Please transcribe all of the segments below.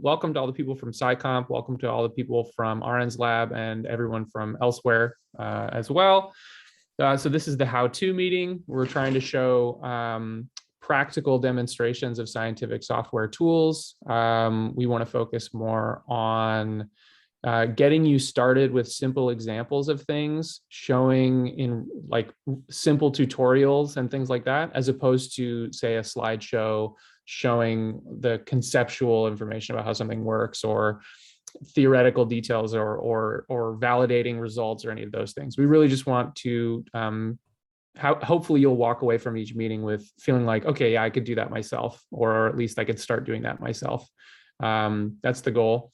welcome to all the people from SciComp. Welcome to all the people from RN's lab and everyone from elsewhere as well. So this is the how-to meeting. We're trying to show practical demonstrations of scientific software tools. We want to focus more on getting you started with simple examples of things, showing in like simple tutorials and things like that, as opposed to, say, a slideshow showing the conceptual information about how something works or theoretical details or validating results or any of those things. We really just want to hopefully you'll walk away from each meeting with feeling like, okay, yeah, I could do that myself, or at least I could start doing that myself. That's the goal.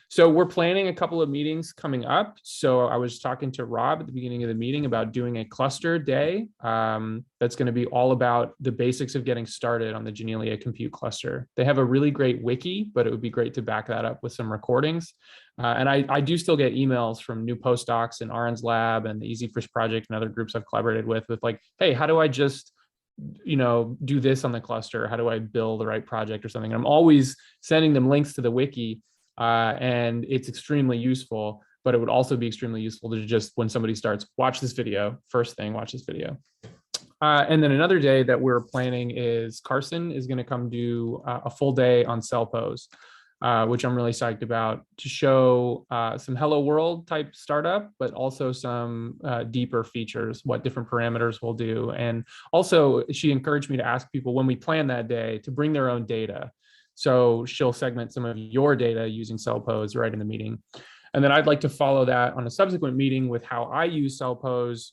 So we're planning a couple of meetings coming up. So I was talking to Rob at the beginning of the meeting about doing a cluster day. That's going to be all about the basics of getting started on the Janelia compute cluster. They have a really great wiki, but it would be great to back that up with some recordings. And I do still get emails from new postdocs in RN's lab and the EasyFish project and other groups I've collaborated with like, hey, how do I just do this on the cluster? How do I build the right project or something? And I'm always sending them links to the wiki. And it's extremely useful, but it would also be extremely useful to just, when somebody starts, watch this video, first thing, watch this video. And then another day that we're planning is Carson is going to come do a full day on CellPose, which I'm really psyched about, to show some Hello World type startup, but also some deeper features, what different parameters will do. And also she encouraged me to ask people when we plan that day to bring their own data. So she'll segment some of your data using CellPose right in the meeting. And then I'd like to follow that on a subsequent meeting with how I use CellPose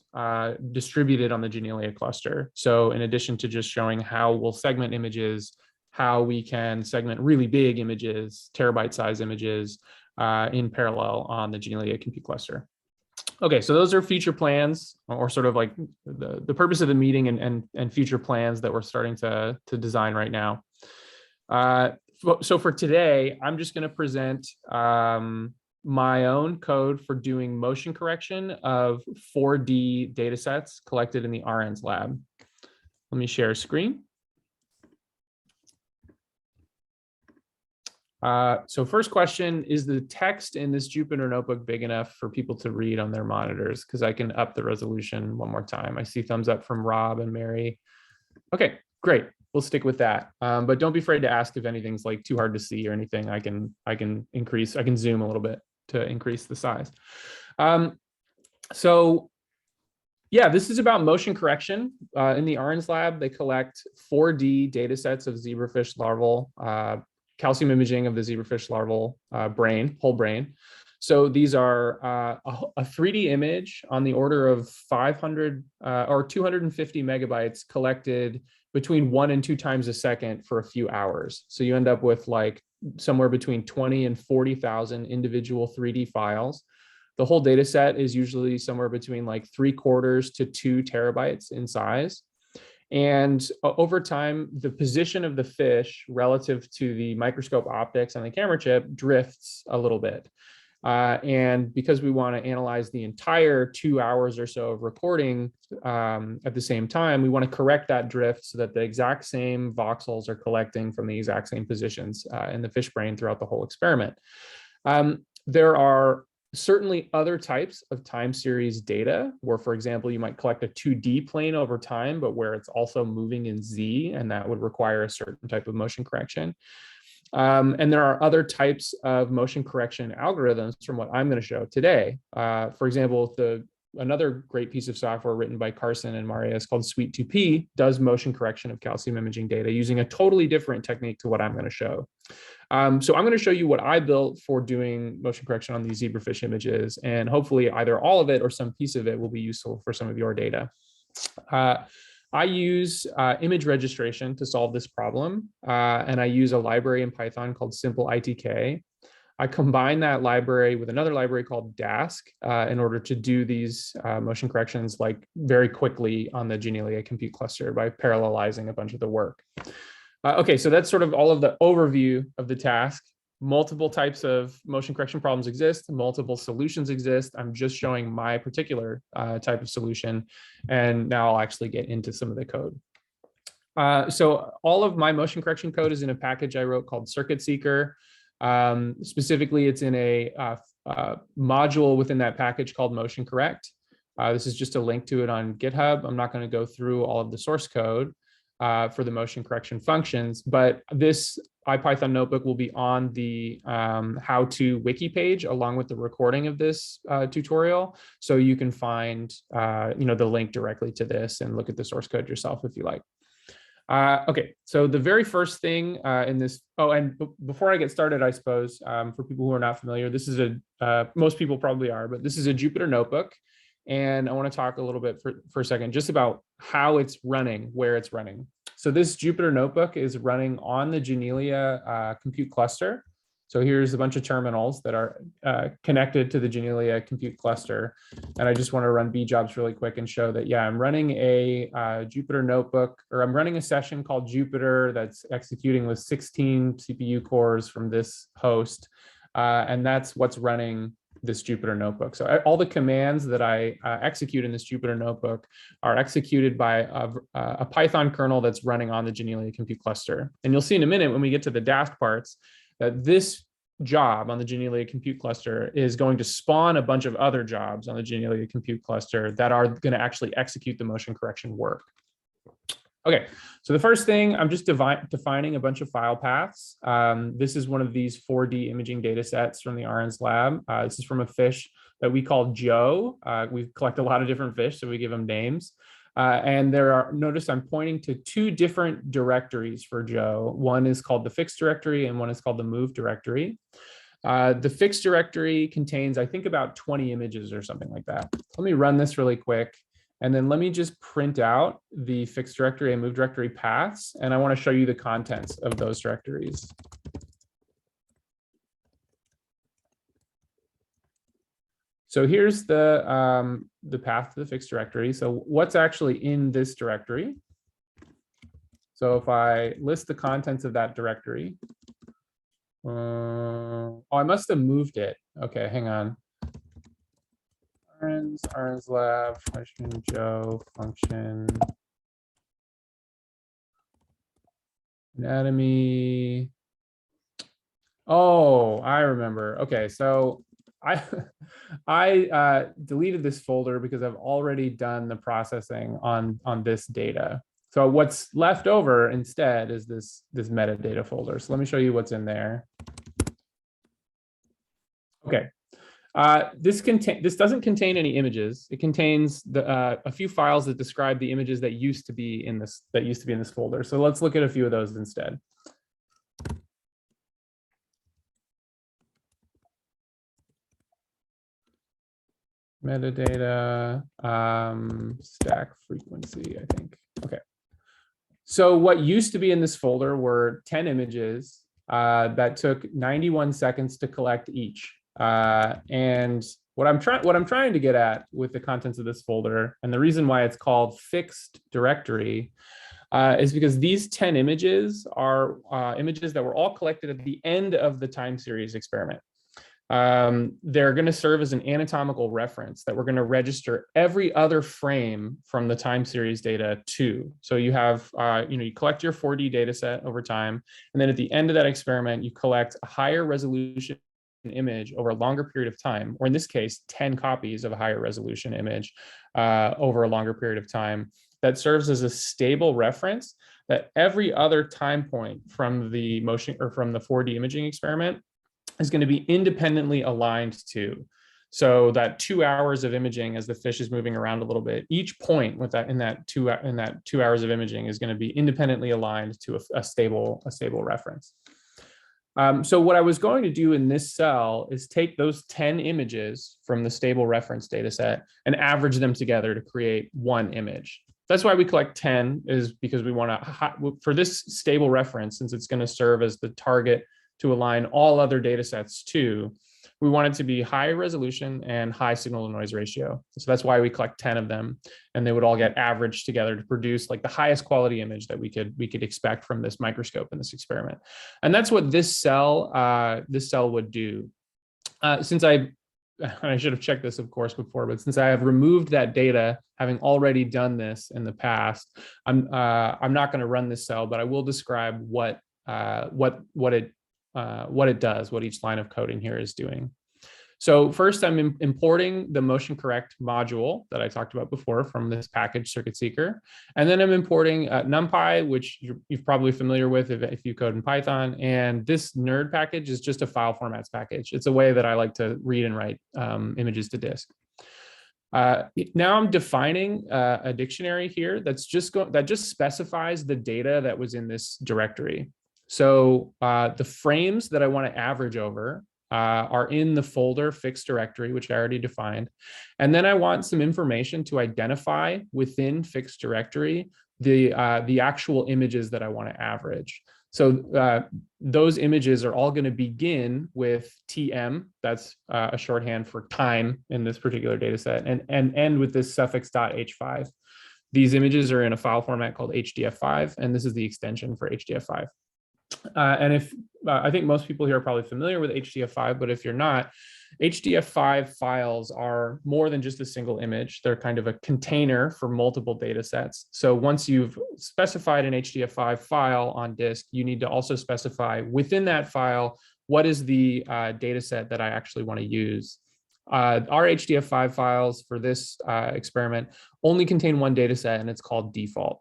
distributed on the Janelia cluster. So in addition to just showing how we'll segment images, how we can segment really big images, terabyte size images in parallel on the Janelia compute cluster. Okay, so those are future plans, or sort of like the purpose of the meeting and future plans that we're starting to design right now. So for today, I'm just going to present my own code for doing motion correction of 4D data sets collected in the RN's lab. Let me share a screen. So first question, is the text in this Jupyter notebook big enough for people to read on their monitors? Because I can up the resolution one more time. I see thumbs up from Rob and Mary. Okay, great. We'll stick with that. But don't be afraid to ask if anything's like too hard to see or anything. I can zoom a little bit to increase the size. So yeah, this is about motion correction. In the RN's lab, they collect 4D data sets of zebrafish larval, calcium imaging of the zebrafish larval brain, whole brain. So these are a 3D image on the order of 500 or 250 megabytes collected between 1 and 2 times a second for a few hours. So you end up with like somewhere between 20 and 40,000 individual 3D files. The whole data set is usually somewhere between like 3/4 to 2 terabytes in size. And over time, the position of the fish relative to the microscope optics on the camera chip drifts a little bit. And because we want to analyze the entire 2 hours or so of recording at the same time, we want to correct that drift so that the exact same voxels are collecting from the exact same positions in the fish brain throughout the whole experiment. There are certainly other types of time series data where, for example, you might collect a 2D plane over time, but where it's also moving in Z, and that would require a certain type of motion correction. And there are other types of motion correction algorithms from what I'm going to show today. For example, another great piece of software written by Carson and Maria is called Suite2P, does motion correction of calcium imaging data using a totally different technique to what I'm going to show. So I'm going to show you what I built for doing motion correction on these zebrafish images, and hopefully either all of it or some piece of it will be useful for some of your data. I use image registration to solve this problem, and I use a library in Python called SimpleITK. I combine that library with another library called Dask in order to do these motion corrections like very quickly on the Janelia compute cluster by parallelizing a bunch of the work. Okay, so that's sort of all of the overview of the task. Multiple types of motion correction problems exist, multiple solutions exist. I'm just showing my particular type of solution, and now I'll actually get into some of the code. So all of my motion correction code is in a package I wrote called Circuit Seeker. Specifically, it's in a module within that package called motion correct. This is just a link to it on GitHub. I'm not going to go through all of the source code for the motion correction functions, but this IPython notebook will be on the how-to wiki page along with the recording of this tutorial. So you can find the link directly to this and look at the source code yourself if you like. Okay, so the very first thing in this, before I get started, I suppose, for people who are not familiar, this is most people probably are, but this is a Jupyter notebook. And I want to talk a little bit for a second just about how it's running, where it's running. So this Jupyter notebook is running on the Janelia compute cluster. So here's a bunch of terminals that are connected to the Janelia compute cluster. And I just want to run bjobs really quick and show that, yeah, I'm running a Jupyter notebook, or I'm running a session called Jupyter that's executing with 16 CPU cores from this host. And that's what's running this Jupyter notebook. So all the commands that I execute in this Jupyter notebook are executed by a Python kernel that's running on the Janelia compute cluster. And you'll see in a minute when we get to the Dask parts that this job on the Janelia compute cluster is going to spawn a bunch of other jobs on the Janelia compute cluster that are going to actually execute the motion correction work. Okay, so the first thing, I'm just defining a bunch of file paths. This is one of these 4D imaging data sets from the RN's lab. This is from a fish that we call Joe. We collect a lot of different fish, so we give them names. And notice I'm pointing to two different directories for Joe. One is called the fixed directory and one is called the move directory. The fixed directory contains, I think, about 20 images or something like that. Let me run this really quick. And then let me just print out the fixed directory and move directory paths. And I want to show you the contents of those directories. So here's the path to the fixed directory. So what's actually in this directory? So if I list the contents of that directory, I must have moved it. Okay, hang on. RN's lab, Fleishman, Joe, function, anatomy. Oh, I remember. Okay, so I deleted this folder because I've already done the processing on this data. So what's left over instead is this metadata folder. So let me show you what's in there. Okay. This doesn't contain any images. It contains a few files that describe the images that used to be in this folder. So let's look at a few of those instead. Metadata, stack frequency, I think. Okay. So what used to be in this folder were 10 images that took 91 seconds to collect each. And what I'm trying to get at with the contents of this folder, and the reason why it's called fixed directory, is because these 10 images are images that were all collected at the end of the time series experiment. They're going to serve as an anatomical reference that we're going to register every other frame from the time series data to. So you have, you collect your 4D data set over time, and then at the end of that experiment, you collect a higher resolution image over a longer period of time, or in this case, 10 copies of a higher resolution image over a longer period of time that serves as a stable reference that every other time point from the motion or from the 4D imaging experiment is going to be independently aligned to. So that 2 hours of imaging as the fish is moving around a little bit, each point with that in that 2 hours of imaging is going to be independently aligned to a stable reference. So what I was going to do in this cell is take those 10 images from the stable reference data set and average them together to create one image. That's why we collect 10, is because we want to, for this stable reference, since it's going to serve as the target to align all other data sets to, we want it to be high resolution and high signal to noise ratio. So that's why we collect 10 of them, and they would all get averaged together to produce like the highest quality image that we could expect from this microscope in this experiment. And that's what this cell would do. Since I should have checked this, of course, before, but since I have removed that data, having already done this in the past, I'm not going to run this cell, but I will describe what it what it does, what each line of code in here is doing. So first, I'm importing the motion correct module that I talked about before from this package circuit seeker. And then I'm importing NumPy, which you're probably familiar with if you code in Python. And this nerd package is just a file formats package. It's a way that I like to read and write images to disk. Now I'm defining a dictionary here that just specifies the data that was in this directory. So the frames that I want to average over are in the folder fixed directory, which I already defined. And then I want some information to identify within fixed directory the actual images that I want to average. So those images are all going to begin with TM, that's a shorthand for time in this particular data set, and end with this suffix .h5. These images are in a file format called HDF5, and this is the extension for HDF5. And if I think most people here are probably familiar with HDF5, but if you're not, HDF5 files are more than just a single image. They're kind of a container for multiple data sets. So once you've specified an HDF5 file on disk, you need to also specify within that file, what is the data set that I actually want to use. Our HDF5 files for this experiment only contain one data set, and it's called default.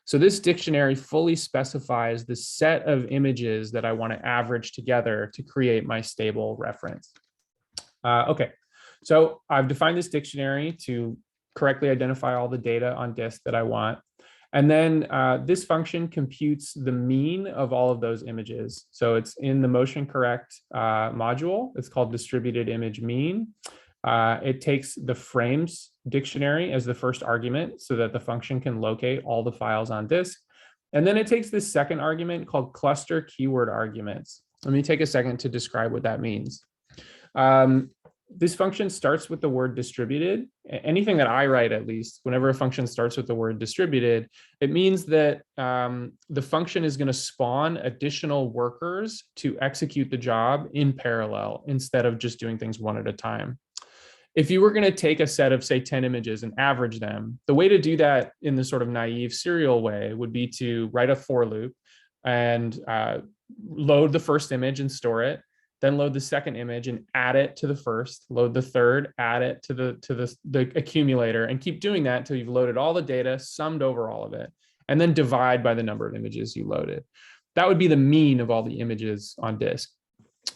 So this dictionary fully specifies the set of images that I want to average together to create my stable reference. Okay, so I've defined this dictionary to correctly identify all the data on disk that I want. And then this function computes the mean of all of those images. So it's in the motion correct module. It's called distributed image mean. It takes the frames dictionary as the first argument so that the function can locate all the files on disk. And then it takes this second argument called cluster keyword arguments. Let me take a second to describe what that means. This function starts with the word distributed. Anything that I write, at least, whenever a function starts with the word distributed, it means that the function is going to spawn additional workers to execute the job in parallel instead of just doing things one at a time. If you were going to take a set of, say, 10 images and average them, the way to do that in the sort of naive serial way would be to write a for loop and load the first image and store it, then load the second image and add it to the first, load the third, add it to the accumulator, and keep doing that until you've loaded all the data, summed over all of it, and then divide by the number of images you loaded. That would be the mean of all the images on disk.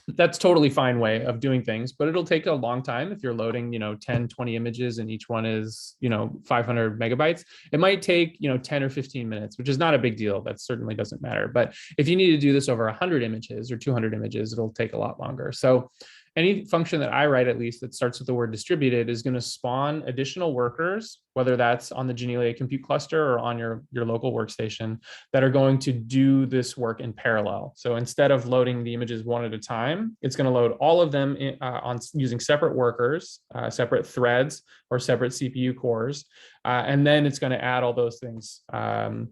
That's totally fine way of doing things, but it'll take a long time if you're loading, 10, 20 images and each one is, 500 megabytes. It might take, 10 or 15 minutes, which is not a big deal. That certainly doesn't matter. But if you need to do this over 100 images or 200 images, it'll take a lot longer. So any function that I write, at least, that starts with the word distributed is going to spawn additional workers, whether that's on the Janelia compute cluster or on your local workstation, that are going to do this work in parallel. So instead of loading the images one at a time, it's going to load all of them on using separate workers, separate threads, or separate CPU cores. And then it's going to add all those things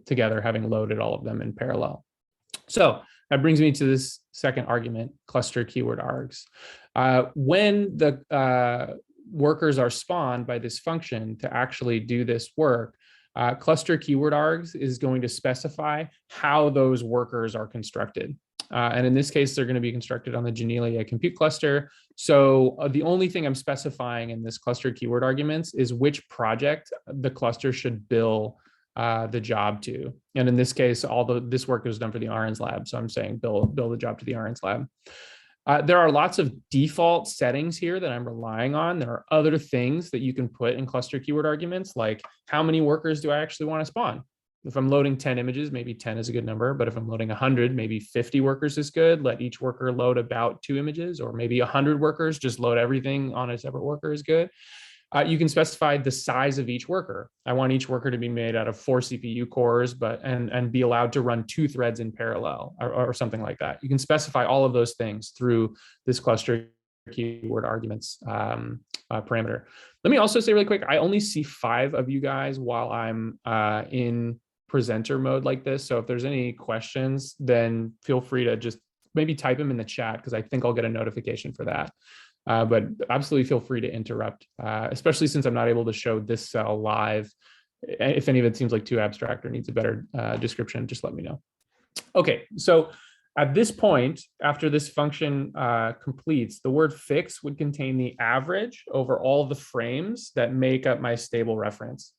together, having loaded all of them in parallel. So that brings me to this second argument, cluster keyword args. When the workers are spawned by this function to actually do this work, cluster keyword args is going to specify how those workers are constructed. And in this case, they're going to be constructed on the Janelia compute cluster. So the only thing I'm specifying in this cluster keyword arguments is which project the cluster should bill the job to. And in this case, this work was done for the RN's lab. So I'm saying bill the job to the RN's lab. There are lots of default settings here that I'm relying on. There are other things that you can put in cluster keyword arguments, like how many workers do I actually want to spawn? If I'm loading 10 images, maybe 10 is a good number, but if I'm loading 100, maybe 50 workers is good. Let each worker load about 2 images, or maybe 100 workers, just load everything on a separate worker is good. You can specify the size of each worker. I want each worker to be made out of 4 CPU cores, and be allowed to run 2 threads in parallel, or something like that. You can specify all of those things through this cluster keyword arguments parameter. Let me also say really quick, I only see 5 of you guys while I'm in presenter mode like this. So if there's any questions, then feel free to just maybe type them in the chat, because I think I'll get a notification for that. But absolutely feel free to interrupt, especially since I'm not able to show this cell live. If any of it seems like too abstract or needs a better description, just let me know. Okay, so At this point, after this function completes, the word fix would contain the average over all the frames that make up my stable reference.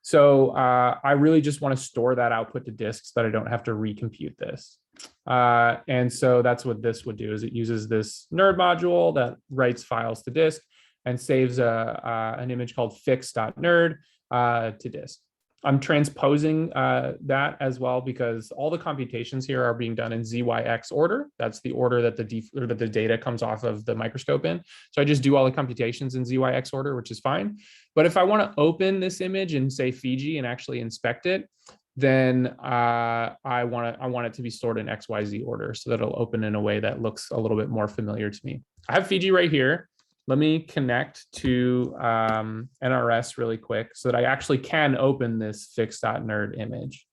So I really just want to store that output to disk so that I don't have to recompute this. And so that's what this would do, is it uses this nerd module that writes files to disk and saves an image called fix.nerd to disk. I'm transposing that as well because all the computations here are being done in ZYX order. That's the order that the data comes off of the microscope in. So I just do all the computations in ZYX order, which is fine. But if I want to open this image and say Fiji and actually inspect it, then I want it to be stored in XYZ order so that it'll open in a way that looks a little bit more familiar to me. I have Fiji right here. Let me connect to NRS really quick so that I actually can open this fix.nerd image.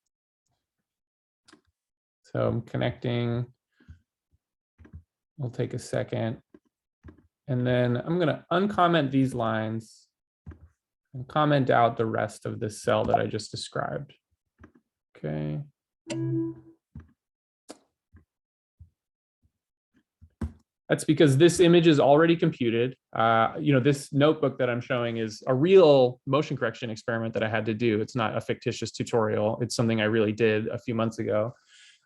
So I'm connecting. It'll take a second. And then I'm going to uncomment these lines and comment out the rest of this cell that I just described. Okay. That's because this image is already computed. This notebook that I'm showing is a real motion correction experiment that I had to do. It's not a fictitious tutorial. It's something I really did a few months ago.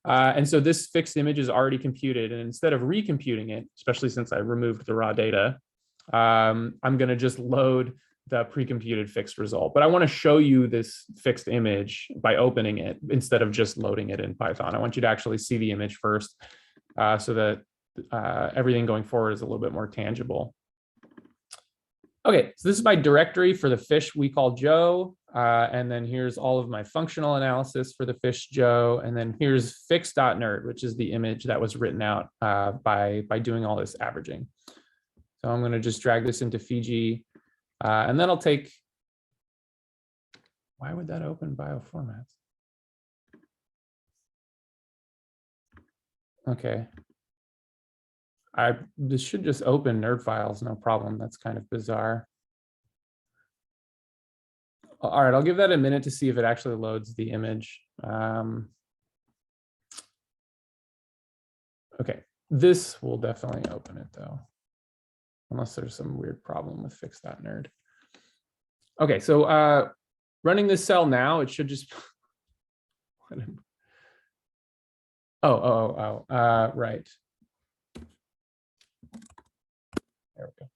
And so this fixed image is already computed. And instead of recomputing it, especially since I removed the raw data, I'm going to just load the pre-computed fixed result. But I want to show you this fixed image by opening it instead of just loading it in Python. I want you to actually see the image first so that everything going forward is a little bit more tangible. Okay, so this is my directory for the fish we call Joe. And then here's all of my functional analysis for the fish Joe. And then here's fix.nerd, which is the image that was written out by doing all this averaging. So I'm going to just drag this into Fiji. And then I'll take, why would that open bioformats? Okay. This should just open nerd files, no problem. That's kind of bizarre. All right, I'll give that a minute to see if it actually loads the image. Okay, this will definitely open it though, unless there's some weird problem with fix.nerd. Okay, so running this cell now, it should just. Right. There we go.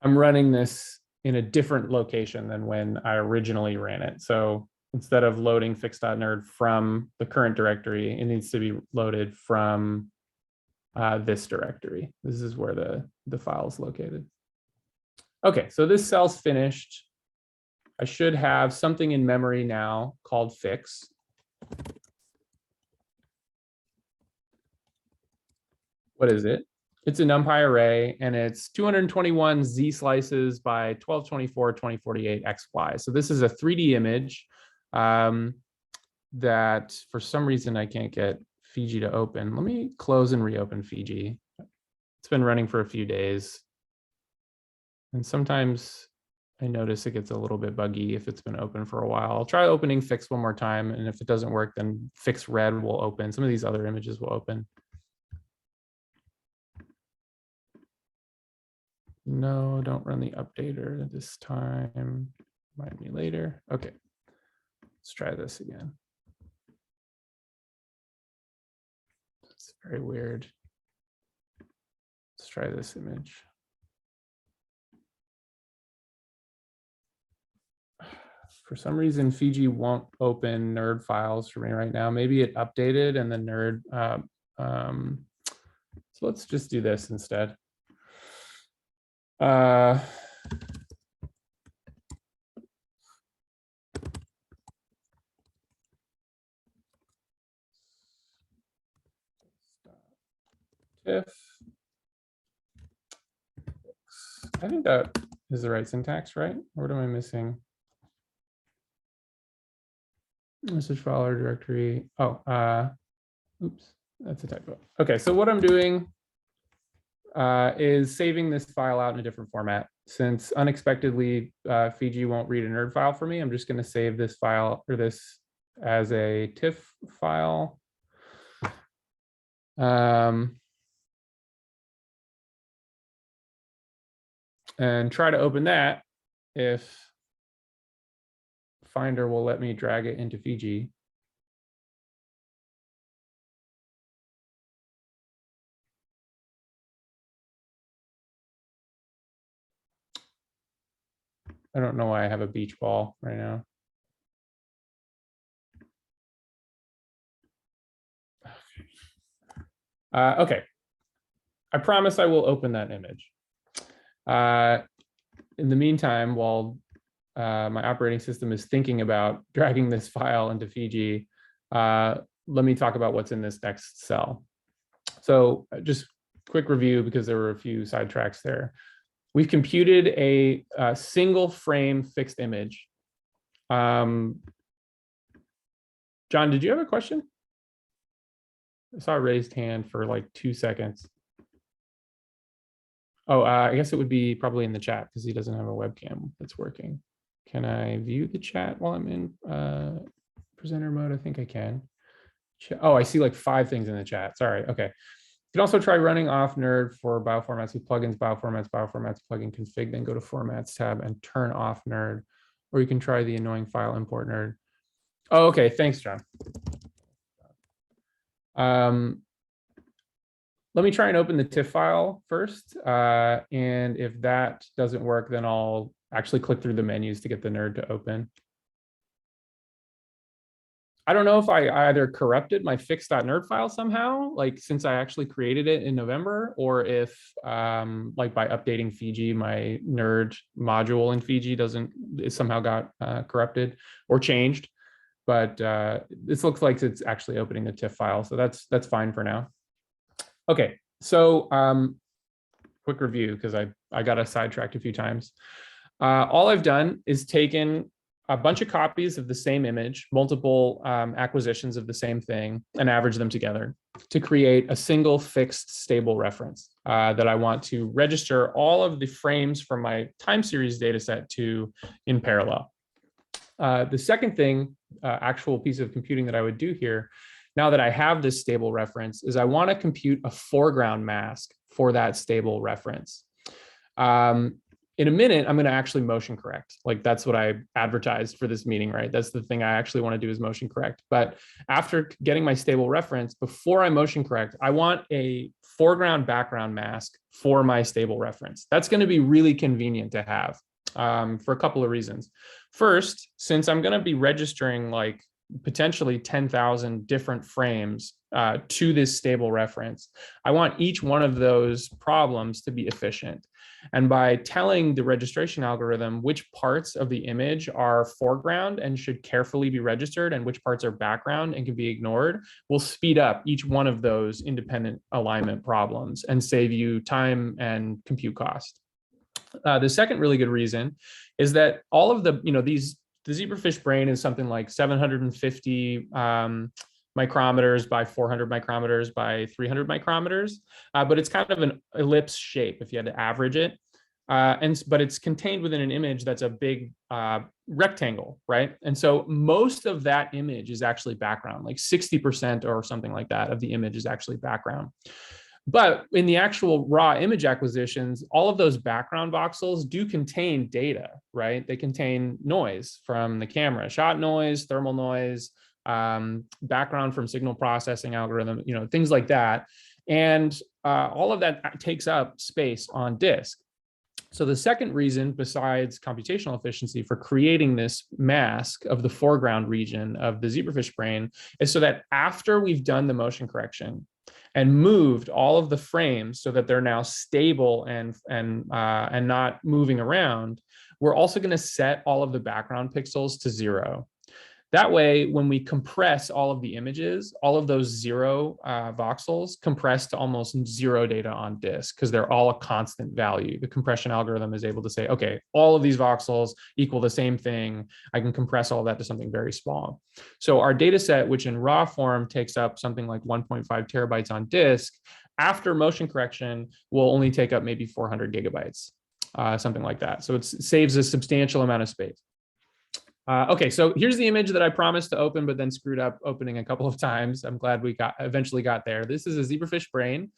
I'm running this in a different location than when I originally ran it. So instead of loading fix.nerd from the current directory, it needs to be loaded from this directory. This is where the file is located. Okay, so this cell's finished. I should have something in memory now called fix. What is it? It's a NumPy array, and it's 221 Z slices by 1224, 2048 XY. So this is a 3D image that for some reason I can't get Fiji to open. Let me close and reopen Fiji. It's been running for a few days. And sometimes I notice it gets a little bit buggy if it's been open for a while. I'll try opening fix one more time. And if it doesn't work, then fix red will open. Some of these other images will open. No, don't run the updater this time. Remind me later. Okay, let's try this again. It's very weird. Let's try this image. For some reason, Fiji won't open nerd files for me right now. Maybe it updated and the nerd. So let's just do this instead. If I think that is the right syntax, right? Or what am I missing? Message file or directory. Oh, oops, that's a typo. Okay, so what I'm doing is saving this file out in a different format. Since unexpectedly Fiji won't read a nerd file for me, I'm just going to save this file or this as a TIFF file. And try to open that if Finder will let me drag it into Fiji. I don't know why I have a beach ball right now. Okay, I promise I will open that image. In the meantime, while my operating system is thinking about dragging this file into Fiji, let me talk about what's in this next cell. So just quick review, because there were a few sidetracks there. We've computed a single frame fixed image. John, did you have a question? I saw a raised hand for like 2 seconds. Oh, I guess it would be probably in the chat because he doesn't have a webcam that's working. Can I view the chat while I'm in presenter mode? I think I can. Oh, I see like 5 things in the chat. Sorry. Okay. You can also try running off nerd for bioformats with plugins, bioformats, plugin config, then go to formats tab and turn off nerd. Or you can try the annoying file import nerd. Oh, okay. Thanks, John. Let me try and open the TIFF file first. And if that doesn't work, then I'll actually click through the menus to get the nerd to open. I don't know if I either corrupted my fix.nerd file somehow, like since I actually created it in November, or if like by updating Fiji, my nerd module in Fiji it somehow got corrupted or changed. But this looks like it's actually opening the TIFF file, so that's fine for now. Okay, so quick review, because I got sidetracked a few times. All I've done is taken a bunch of copies of the same image, multiple acquisitions of the same thing, and average them together to create a single fixed stable reference that I want to register all of the frames from my time series data set to in parallel. The second thing, actual piece of computing that I would do here, now that I have this stable reference, is I want to compute a foreground mask for that stable reference. In a minute, I'm going to actually motion correct. Like that's what I advertised for this meeting, right? That's the thing I actually want to do is motion correct. But after getting my stable reference, before I motion correct, I want a foreground background mask for my stable reference. That's going to be really convenient to have for a couple of reasons. First, since I'm going to be registering like potentially 10,000 different frames to this stable reference, I want each one of those problems to be efficient. And by telling the registration algorithm which parts of the image are foreground and should carefully be registered and which parts are background and can be ignored, will speed up each one of those independent alignment problems and save you time and compute cost. The second really good reason is that all of the zebrafish brain is something like 750 micrometers by 400 micrometers by 300 micrometers, but it's kind of an ellipse shape if you had to average it. But it's contained within an image that's a big rectangle, right? And so most of that image is actually background, like 60% or something like that of the image is actually background. But in the actual raw image acquisitions, all of those background voxels do contain data, right? They contain noise from the camera, shot noise, thermal noise, background from signal processing algorithm, things like that. And all of that takes up space on disk. So the second reason, besides computational efficiency, for creating this mask of the foreground region of the zebrafish brain is so that after we've done the motion correction and moved all of the frames so that they're now stable and not moving around, we're also going to set all of the background pixels to 0. That way, when we compress all of the images, all of those 0 voxels compress to almost 0 data on disk because they're all a constant value. The compression algorithm is able to say, okay, all of these voxels equal the same thing. I can compress all of that to something very small. So our data set, which in raw form takes up something like 1.5 terabytes on disk, after motion correction will only take up maybe 400 gigabytes, something like that. So it saves a substantial amount of space. Okay, so here's the image that I promised to open, but then screwed up opening a couple of times. I'm glad we eventually got there. This is a zebrafish brain.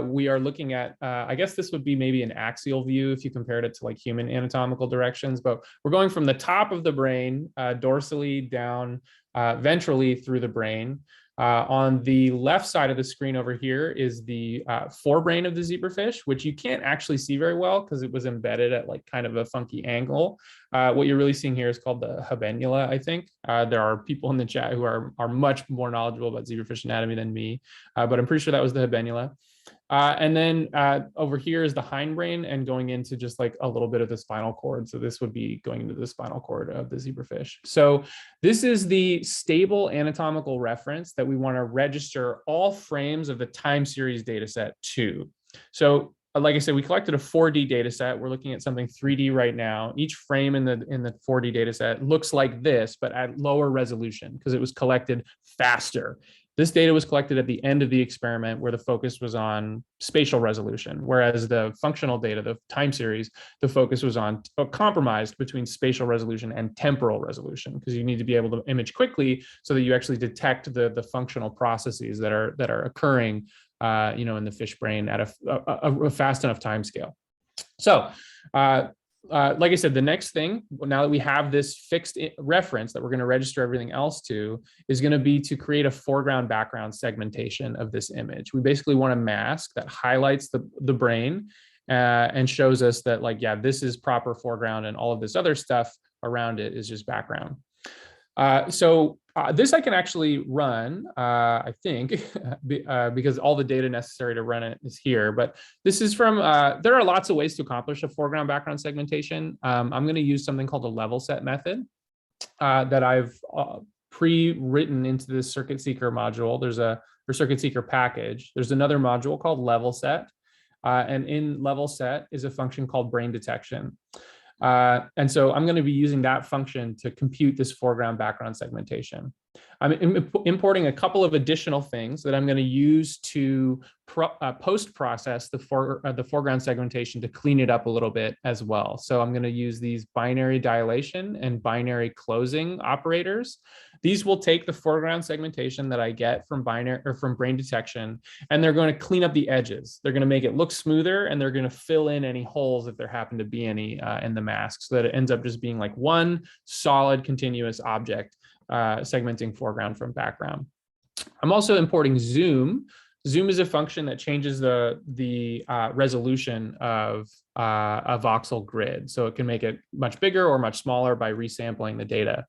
We are looking at, I guess this would be maybe an axial view if you compared it to like human anatomical directions, but we're going from the top of the brain, dorsally down ventrally through the brain. On the left side of the screen over here is the forebrain of the zebrafish, which you can't actually see very well because it was embedded at like kind of a funky angle. What you're really seeing here is called the habenula, I think. There are people in the chat who are much more knowledgeable about zebrafish anatomy than me, but I'm pretty sure that was the habenula. And then over here is the hindbrain and going into just like a little bit of the spinal cord. So this would be going into the spinal cord of the zebrafish. So this is the stable anatomical reference that we want to register all frames of the time series data set to. So like I said, we collected a 4D data set. We're looking at something 3D right now. Each frame in the 4D data set looks like this, but at lower resolution because it was collected faster. This data was collected at the end of the experiment where the focus was on spatial resolution, whereas the functional data, the time series, the focus was on compromised between spatial resolution and temporal resolution, because you need to be able to image quickly so that you actually detect the functional processes that are occurring in the fish brain at a fast enough time scale. So like I said, the next thing, now that we have this fixed reference that we're going to register everything else to, is going to be to create a foreground background segmentation of this image. We basically want a mask that highlights the brain and shows us that, like, yeah, this is proper foreground and all of this other stuff around it is just background. So this I can actually run, I think, because all the data necessary to run it is here. But this is from, there are lots of ways to accomplish a foreground background segmentation. I'm going to use something called a level set method that I've pre-written into this circuit seeker module. There's or circuit seeker package. There's another module called level set. And in level set is a function called brain detection. And so I'm going to be using that function to compute this foreground background segmentation. I'm importing a couple of additional things that I'm going to use to post-process the foreground segmentation to clean it up a little bit as well. So I'm going to use these binary dilation and binary closing operators. These will take the foreground segmentation that I get from brain detection, and they're going to clean up the edges. They're going to make it look smoother, and they're going to fill in any holes if there happen to be any in the mask, so that it ends up just being like one solid continuous object segmenting foreground from background. I'm also importing zoom. Zoom is a function that changes the resolution of a voxel grid. So it can make it much bigger or much smaller by resampling the data.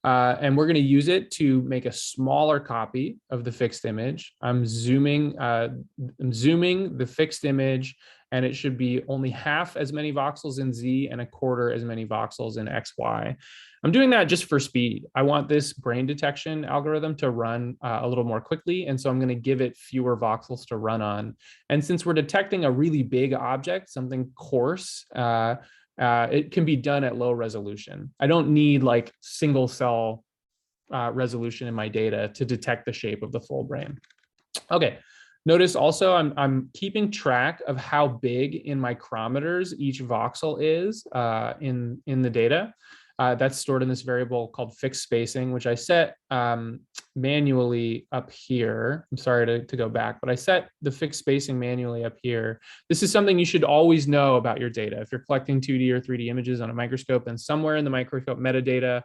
And we're going to use it to make a smaller copy of the fixed image. I'm zooming the fixed image, and it should be only half as many voxels in Z and a quarter as many voxels in XY. I'm doing that just for speed. I want this brain detection algorithm to run a little more quickly, and so I'm going to give it fewer voxels to run on. And since we're detecting a really big object, something coarse, it can be done at low resolution. I don't need like single cell resolution in my data to detect the shape of the full brain. Okay. Notice also I'm keeping track of how big in micrometers each voxel is in the data. That's stored in this variable called fixed spacing, which I set manually up here. I'm sorry to go back, but I set the fixed spacing manually up here. This is something you should always know about your data. If you're collecting 2D or 3D images on a microscope, then somewhere in the microscope metadata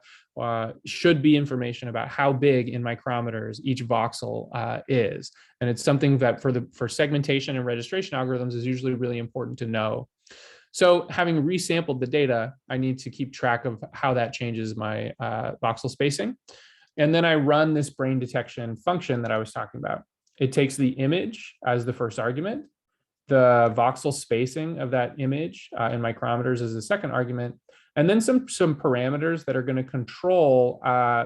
should be information about how big in micrometers each voxel is. And it's something that for segmentation and registration algorithms is usually really important to know. So having resampled the data, I need to keep track of how that changes my voxel spacing. And then I run this brain detection function that I was talking about. It takes the image as the first argument, the voxel spacing of that image in micrometers as the second argument, and then some parameters that are going to control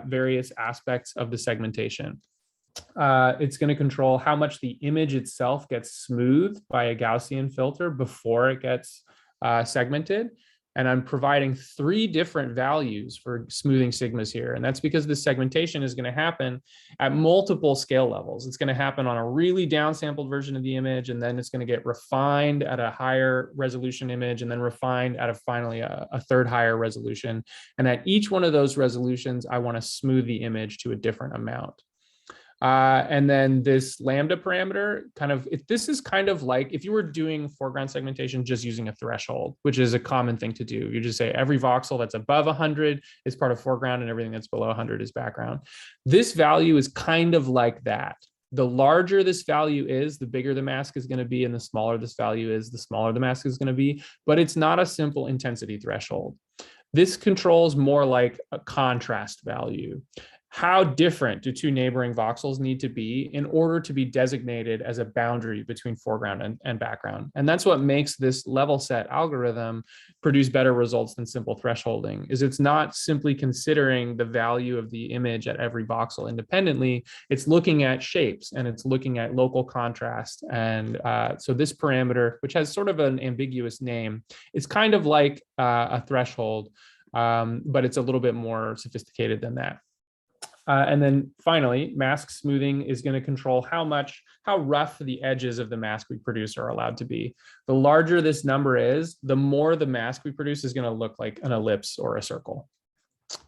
various aspects of the segmentation. It's going to control how much the image itself gets smoothed by a Gaussian filter before it gets segmented. And I'm providing 3 different values for smoothing sigmas here. And that's because this segmentation is going to happen at multiple scale levels. It's going to happen on a really downsampled version of the image, and then it's going to get refined at a higher resolution image, and then refined at finally a third higher resolution. And at each one of those resolutions, I want to smooth the image to a different amount. And then this lambda parameter this is kind of like if you were doing foreground segmentation just using a threshold, which is a common thing to do. You just say every voxel that's above 100 is part of foreground and everything that's below 100 is background. This value is kind of like that. The larger this value is, the bigger the mask is going to be, and the smaller this value is, the smaller the mask is going to be. But it's not a simple intensity threshold. This controls more like a contrast value. How different do 2 neighboring voxels need to be in order to be designated as a boundary between foreground and background? And that's what makes this level set algorithm produce better results than simple thresholding, is it's not simply considering the value of the image at every voxel independently. It's looking at shapes and it's looking at local contrast. And so this parameter, which has sort of an ambiguous name, is kind of like a threshold, but it's a little bit more sophisticated than that. And then finally, mask smoothing is going to control how rough the edges of the mask we produce are allowed to be. The larger this number is, the more the mask we produce is going to look like an ellipse or a circle.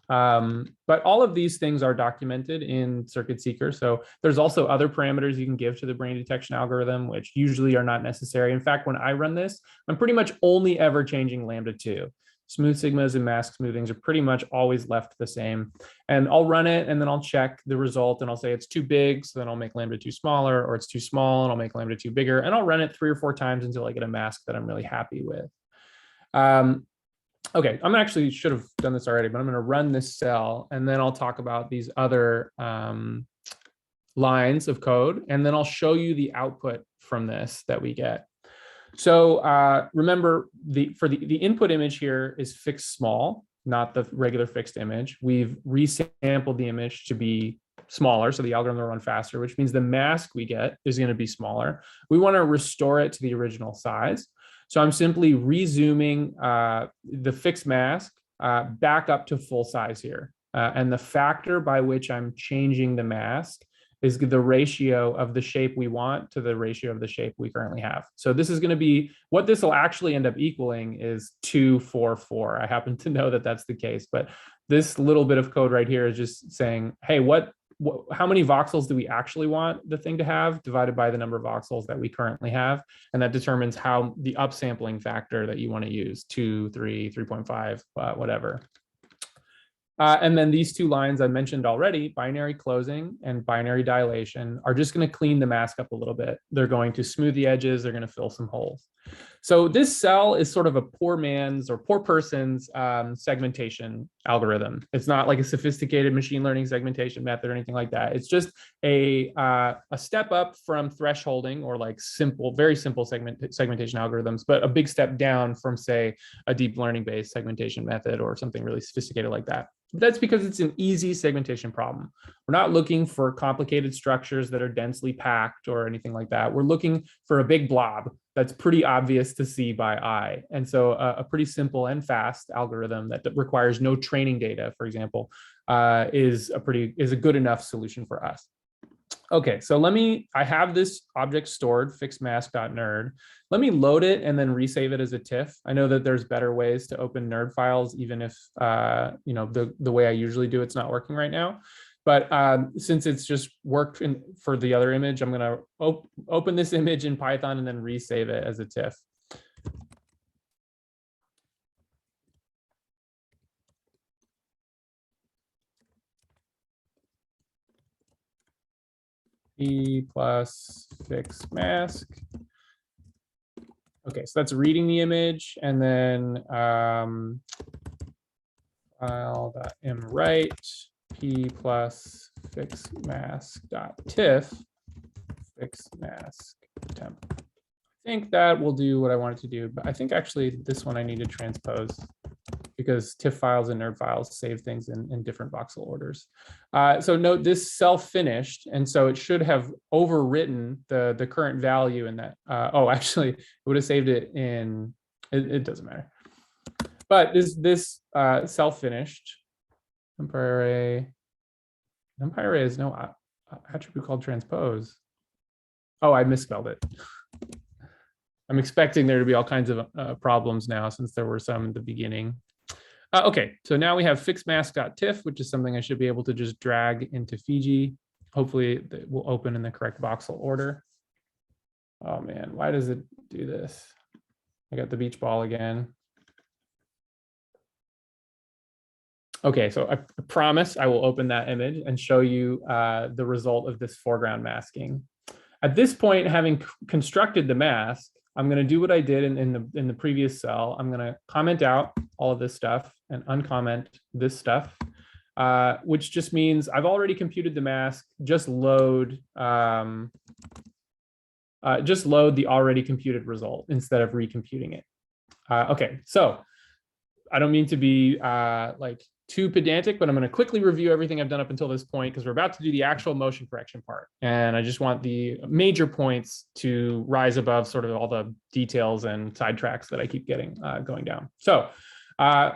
But all of these things are documented in Circuit Seeker. So there's also other parameters you can give to the brain detection algorithm, which usually are not necessary. In fact, when I run this, I'm pretty much only ever changing lambda 2. Smooth sigmas and mask smoothings are pretty much always left the same. And I'll run it and then I'll check the result and I'll say it's too big, so then I'll make lambda 2 smaller, or it's too small and I'll make lambda 2 bigger. And I'll run it 3 or 4 times until I get a mask that I'm really happy with. Okay, I'm actually should have done this already, but I'm going to run this cell and then I'll talk about these other lines of code. And then I'll show you the output from this that we get. So remember, the input image here is fixed small, not the regular fixed image. We've resampled the image to be smaller, so the algorithm will run faster, which means the mask we get is going to be smaller. We want to restore it to the original size. So I'm simply resuming the fixed mask back up to full size here. And the factor by which I'm changing the mask is the ratio of the shape we want to the ratio of the shape we currently have. So this is going to be, what this will actually end up equaling is 2, 4, 4. I happen to know that that's the case, but this little bit of code right here is just saying, hey, how many voxels do we actually want the thing to have divided by the number of voxels that we currently have? And that determines how the upsampling factor that you want to use, 2, 3, 3.5, whatever. And then these 2 lines I mentioned already, binary closing and binary dilation, are just going to clean the mask up a little bit. They're going to smooth the edges. They're going to fill some holes. So this cell is sort of a poor man's or poor person's segmentation algorithm. It's not like a sophisticated machine learning segmentation method or anything like that. It's just a step up from thresholding or like very simple segmentation algorithms, but a big step down from, say, a deep learning based segmentation method or something really sophisticated like that. That's because it's an easy segmentation problem. We're not looking for complicated structures that are densely packed or anything like that. We're looking for a big blob that's pretty obvious to see by eye. And so a pretty simple and fast algorithm that requires no training data, for example, is a good enough solution for us. Okay, so I have this object stored, fixedmask.nerd. Let me load it and then resave it as a TIFF. I know that there's better ways to open nerd files, even if the way I usually do it's not working right now. But since it's just worked for the other image, I'm going to open this image in Python and then resave it as a TIFF. P plus fixed mask. Okay, so that's reading the image, and then file.mwrite p plus fixed mask dot tiff fixed mask temp. I think that will do what I wanted to do, but I think actually this one I need to transpose because TIFF files and nerd files save things in different voxel orders. So note this self-finished, and so it should have overwritten the current value in that. Oh, actually, it would have saved it in, it doesn't matter. But this self-finished empire array is no attribute called transpose. Oh, I misspelled it. I'm expecting there to be all kinds of problems now since there were some in the beginning. Okay, so now we have fixedmask.tiff, which is something I should be able to just drag into Fiji. Hopefully it will open in the correct voxel order. Oh man, why does it do this? I got the beach ball again. Okay, so I promise I will open that image and show you the result of this foreground masking. At this point, having constructed the mask, I'm going to do what I did in the previous cell. I'm going to comment out all of this stuff and uncomment this stuff, which just means I've already computed the mask. Just load the already computed result instead of recomputing it. Okay, so I don't mean to be like too pedantic, but I'm going to quickly review everything I've done up until this point because we're about to do the actual motion correction part. And I just want the major points to rise above sort of all the details and sidetracks that I keep getting going down. So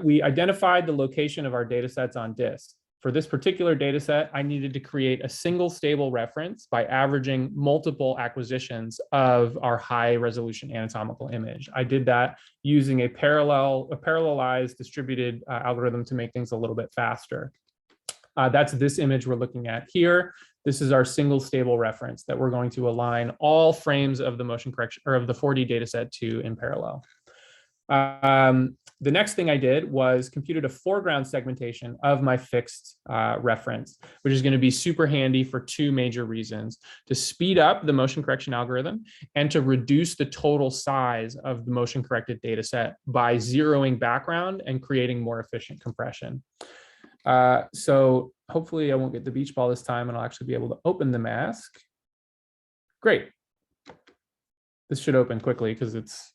we identified the location of our data sets on disk. For this particular data set, I needed to create a single stable reference by averaging multiple acquisitions of our high resolution anatomical image. I did that using a parallelized distributed algorithm to make things a little bit faster. That's this image we're looking at here. This is our single stable reference that we're going to align all frames of the motion correction or of the 4D data set to in parallel. The next thing I did was computed a foreground segmentation of my fixed reference, which is going to be super handy for two major reasons: to speed up the motion correction algorithm and to reduce the total size of the motion corrected data set by zeroing background and creating more efficient compression. So hopefully I won't get the beach ball this time and I'll actually be able to open the mask. Great. This should open quickly because it's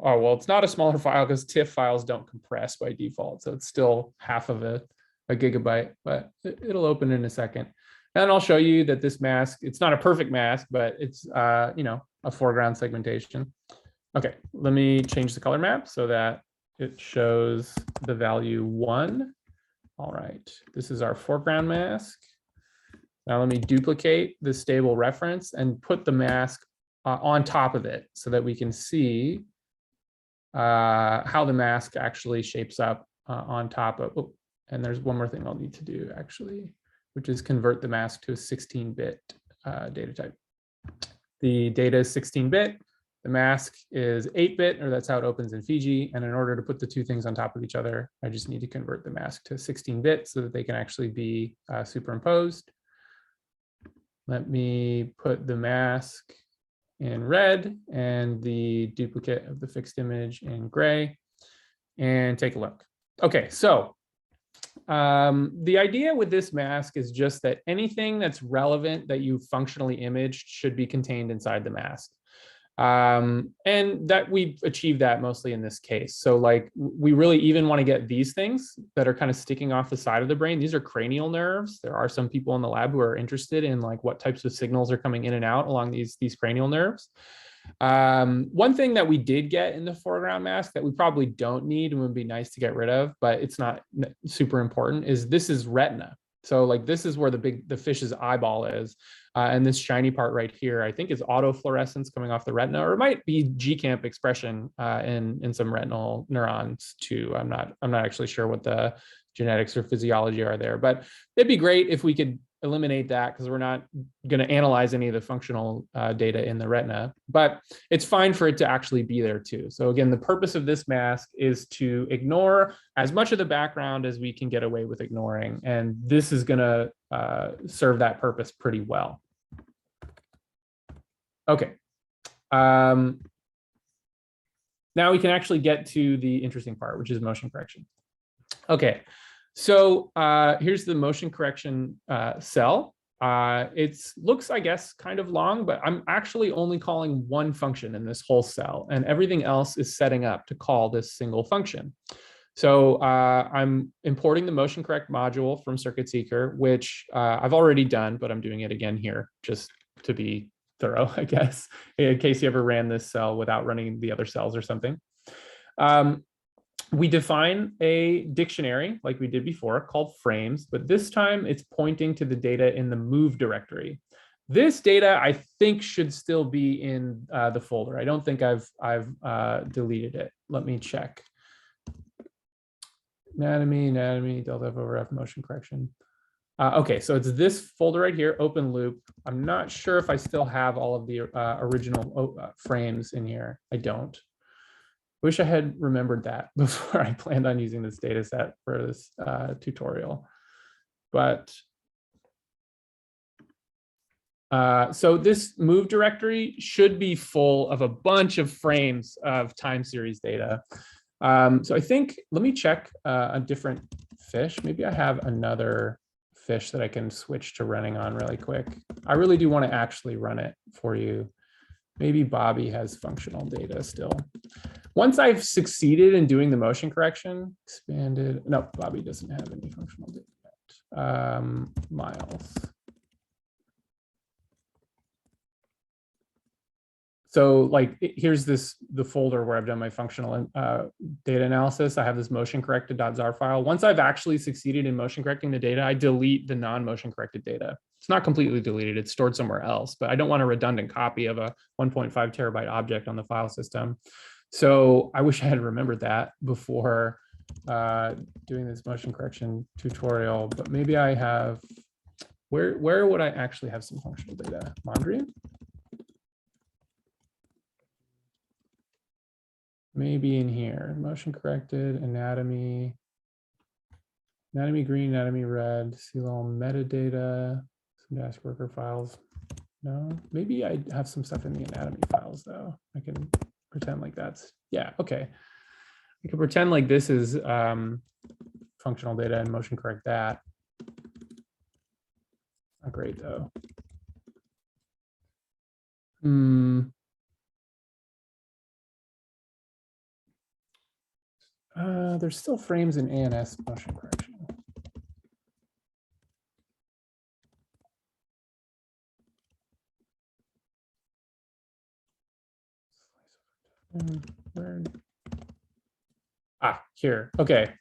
oh, well, it's not a smaller file because TIFF files don't compress by default. So it's still half of a gigabyte, but it'll open in a second. And I'll show you that this mask, it's not a perfect mask, but it's, you know, a foreground segmentation. Okay, let me change the color map so that it shows the value 1. All right, this is our foreground mask. Now let me duplicate the stable reference and put the mask on top of it so that we can see how the mask actually shapes up on top of, oh, and there's one more thing I'll need to do actually, which is convert the mask to a 16-bit data type. The data is 16-bit, the mask is 8-bit, or that's how it opens in Fiji. And in order to put the two things on top of each other, I just need to convert the mask to 16-bit so that they can actually be superimposed. Let me put the mask in red and the duplicate of the fixed image in gray and take a look. Okay, so the idea with this mask is just that anything that's relevant that you functionally imaged should be contained inside the mask. And that we've achieved that mostly in this case. So like we really even want to get these things that are kind of sticking off the side of the brain. These are cranial nerves. There are some people in the lab who are interested in like what types of signals are coming in and out along these cranial nerves. One thing that we did get in the foreground mask that we probably don't need and would be nice to get rid of, but it's not super important, is this is retina. So like this is where the fish's eyeball is. And this shiny part right here, I think is autofluorescence coming off the retina, or it might be GCamp expression in some retinal neurons too. I'm not actually sure what the genetics or physiology are there, but it'd be great if we could eliminate that because we're not going to analyze any of the functional data in the retina, but it's fine for it to actually be there too. So again, the purpose of this mask is to ignore as much of the background as we can get away with ignoring. And this is going to serve that purpose pretty well. Okay. Now we can actually get to the interesting part, which is motion correction. Okay. So here's the motion correction cell. It looks, I guess, kind of long, but I'm actually only calling one function in this whole cell, and everything else is setting up to call this single function. So I'm importing the motion correct module from Circuit Seeker, which I've already done, but I'm doing it again here just to be thorough, I guess, in case you ever ran this cell without running the other cells or something. We define a dictionary like we did before called frames, but this time it's pointing to the data in the move directory. This data I think should still be in the folder. I don't think I've deleted it. Let me check. Anatomy, delta F over F, motion correction. Okay, so it's this folder right here, open loop. I'm not sure if I still have all of the original frames in here. I don't. Wish I had remembered that before I planned on using this data set for this tutorial. But so this move directory should be full of a bunch of frames of time series data. So I think, let me check a different fish. Maybe I have another fish that I can switch to running on really quick. I really do want to actually run it for you. Maybe Bobby has functional data still. Once I've succeeded in doing the motion correction, expanded, no, Bobby doesn't have any functional data yet. Miles. So like, here's the folder where I've done my functional data analysis. I have this motion corrected.zar file. Once I've actually succeeded in motion correcting the data, I delete the non-motion corrected data. It's not completely deleted, it's stored somewhere else, but I don't want a redundant copy of a 1.5 terabyte object on the file system. So I wish I had remembered that before doing this motion correction tutorial, but maybe I have, where would I actually have some functional data? Mondrian? Maybe in here, motion corrected, anatomy green, anatomy red, see all metadata, some dash worker files. No, maybe I have some stuff in the anatomy files though. I can pretend like that's, yeah, okay. I can pretend like this is functional data and motion correct that. Not great though. There's still frames in ANS motion correction. Where? Ah, here. Okay.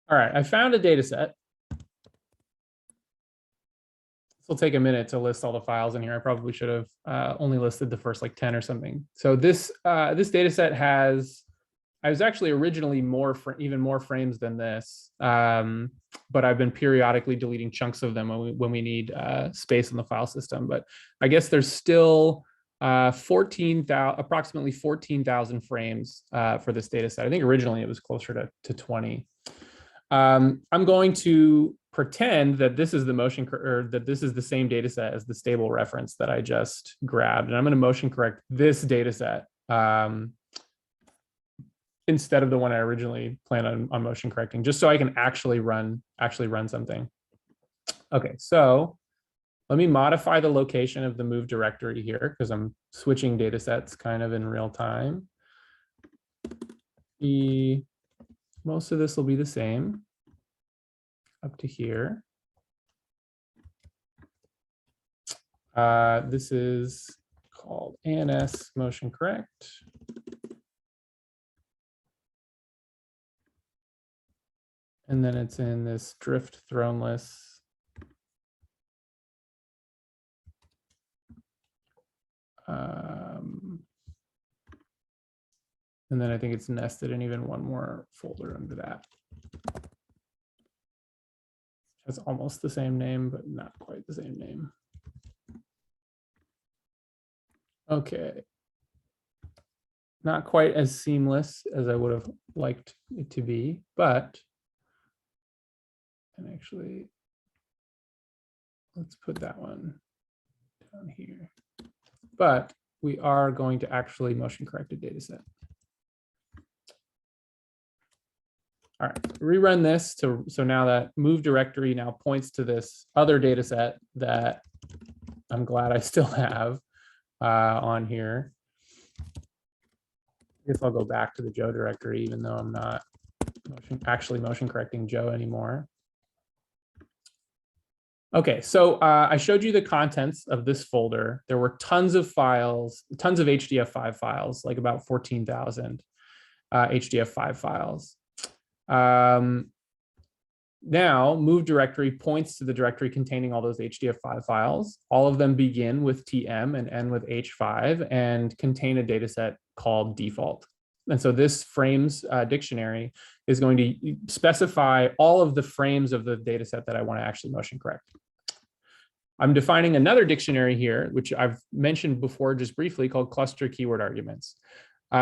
All right, I found a data set. This will take a minute to list all the files in here. I probably should have only listed the first like 10 or something. So this data set has, I was actually originally even more frames than this, but I've been periodically deleting chunks of them when we need space on the file system. But I guess there's still approximately 14,000 frames for this data set. I think originally it was closer to 20. I'm going to pretend that this is the that this is the same data set as the stable reference that I just grabbed, and I'm going to motion correct this data set instead of the one I originally planned on motion correcting, just so I can actually run something. Okay, so let me modify the location of the move directory here because I'm switching data sets kind of in real time. Most of this will be the same up to here. This is called ANS motion correct. And then it's in this drift throneless. And then I think it's nested in even one more folder under that. It's almost the same name, but not quite the same name. Okay. Not quite as seamless as I would have liked it to be, but, and actually, let's put that one down here. But we are going to actually motion correct a data set. All right, rerun this so now that move directory now points to this other data set that I'm glad I still have on here. I guess I'll go back to the Joe directory, even though I'm not actually motion correcting Joe anymore. Okay, so I showed you the contents of this folder. There were tons of files, tons of HDF5 files, like about 14,000 HDF5 files. Now, move directory points to the directory containing all those HDF5 files. All of them begin with TM and end with H5 and contain a data set called default. And so this frames dictionary is going to specify all of the frames of the data set that I want to actually motion correct. I'm defining another dictionary here, which I've mentioned before just briefly, called cluster keyword arguments.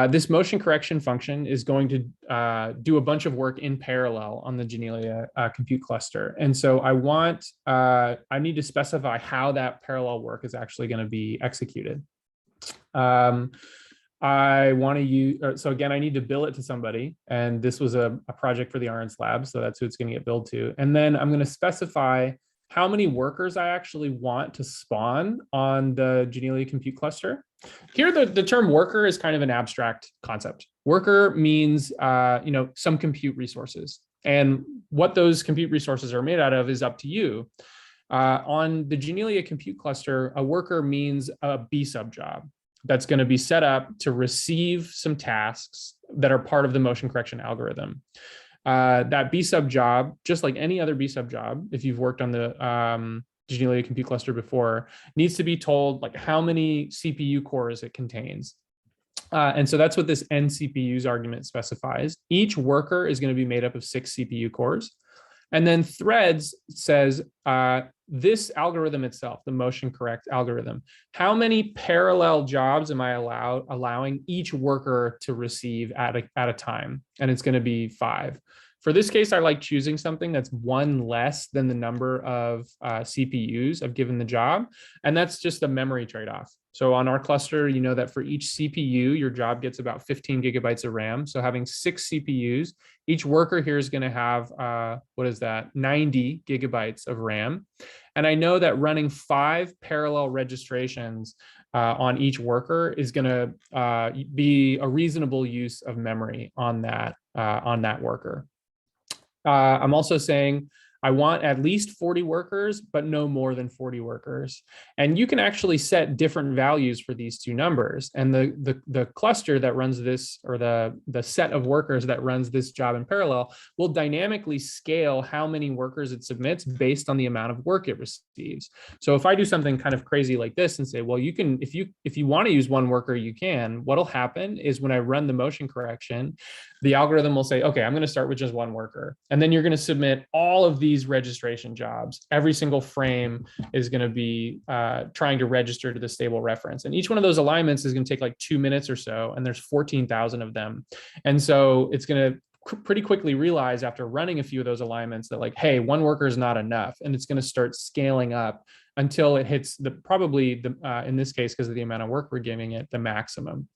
This motion correction function is going to do a bunch of work in parallel on the Janelia compute cluster. And so I need to specify how that parallel work is actually going to be executed. I want to use, so again, I need to bill it to somebody. And this was a project for the RN's lab. So that's who it's going to get billed to. And then I'm going to specify how many workers I actually want to spawn on the Janelia compute cluster. Here, the term worker is kind of an abstract concept. Worker means, some compute resources. And what those compute resources are made out of is up to you. On the Janelia compute cluster, a worker means a B sub job that's going to be set up to receive some tasks that are part of the motion correction algorithm. That B sub job, just like any other B sub job, if you've worked on the Janelia compute cluster before, needs to be told like how many CPU cores it contains. And so that's what this n CPUs argument specifies. Each worker is going to be made up of 6 CPU cores. And then threads says this algorithm itself, the motion correct algorithm, how many parallel jobs am I allowing each worker to receive at a time? And it's going to be 5. For this case, I like choosing something that's 1 less than the number of CPUs I've given the job. And that's just the memory trade-off. So on our cluster, you know that for each CPU, your job gets about 15 gigabytes of RAM. So having 6 CPUs, each worker here is going to have, 90 gigabytes of RAM. And I know that running 5 parallel registrations on each worker is going to be a reasonable use of memory on that worker. I'm also saying I want at least 40 workers, but no more than 40 workers. And you can actually set different values for these two numbers. And the cluster that runs this, or the set of workers that runs this job in parallel, will dynamically scale how many workers it submits based on the amount of work it receives. So if I do something kind of crazy like this and say, well, you can, if you want to use 1 worker, you can. What'll happen is when I run the motion correction, the algorithm will say, okay, I'm going to start with just 1 worker. And then you're going to submit all of these registration jobs. Every single frame is going to be trying to register to the stable reference. And each one of those alignments is going to take like 2 minutes or so. And there's 14,000 of them. And so it's going to pretty quickly realize after running a few of those alignments that like, hey, 1 worker is not enough. And it's going to start scaling up until it hits in this case, because of the amount of work we're giving it, the maximum.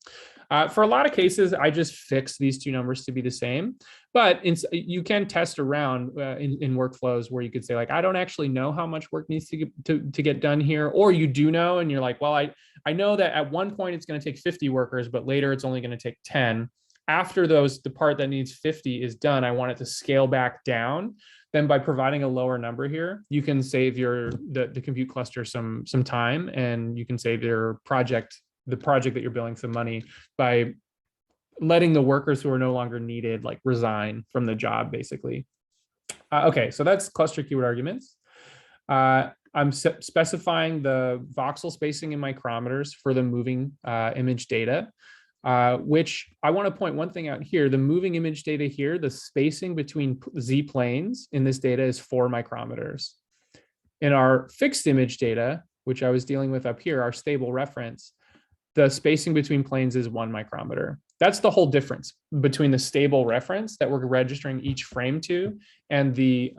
For a lot of cases, I just fix these two numbers to be the same, but you can test around in workflows where you could say like, I don't actually know how much work needs to get done here, or you do know, and you're like, well, I know that at one point it's going to take 50 workers, but later it's only going to take 10. After the part that needs 50 is done, I want it to scale back down. Then by providing a lower number here, you can save the compute cluster some time, and you can save the project that you're billing some money by letting the workers who are no longer needed like resign from the job, basically. Okay, so that's cluster keyword arguments. I'm specifying the voxel spacing in micrometers for the moving image data, which I want to point one thing out here. The moving image data here, the spacing between Z planes in this data is 4 micrometers. In our fixed image data, which I was dealing with up here, our stable reference, the spacing between planes is 1 micrometer. That's the whole difference between the stable reference that we're registering each frame to and the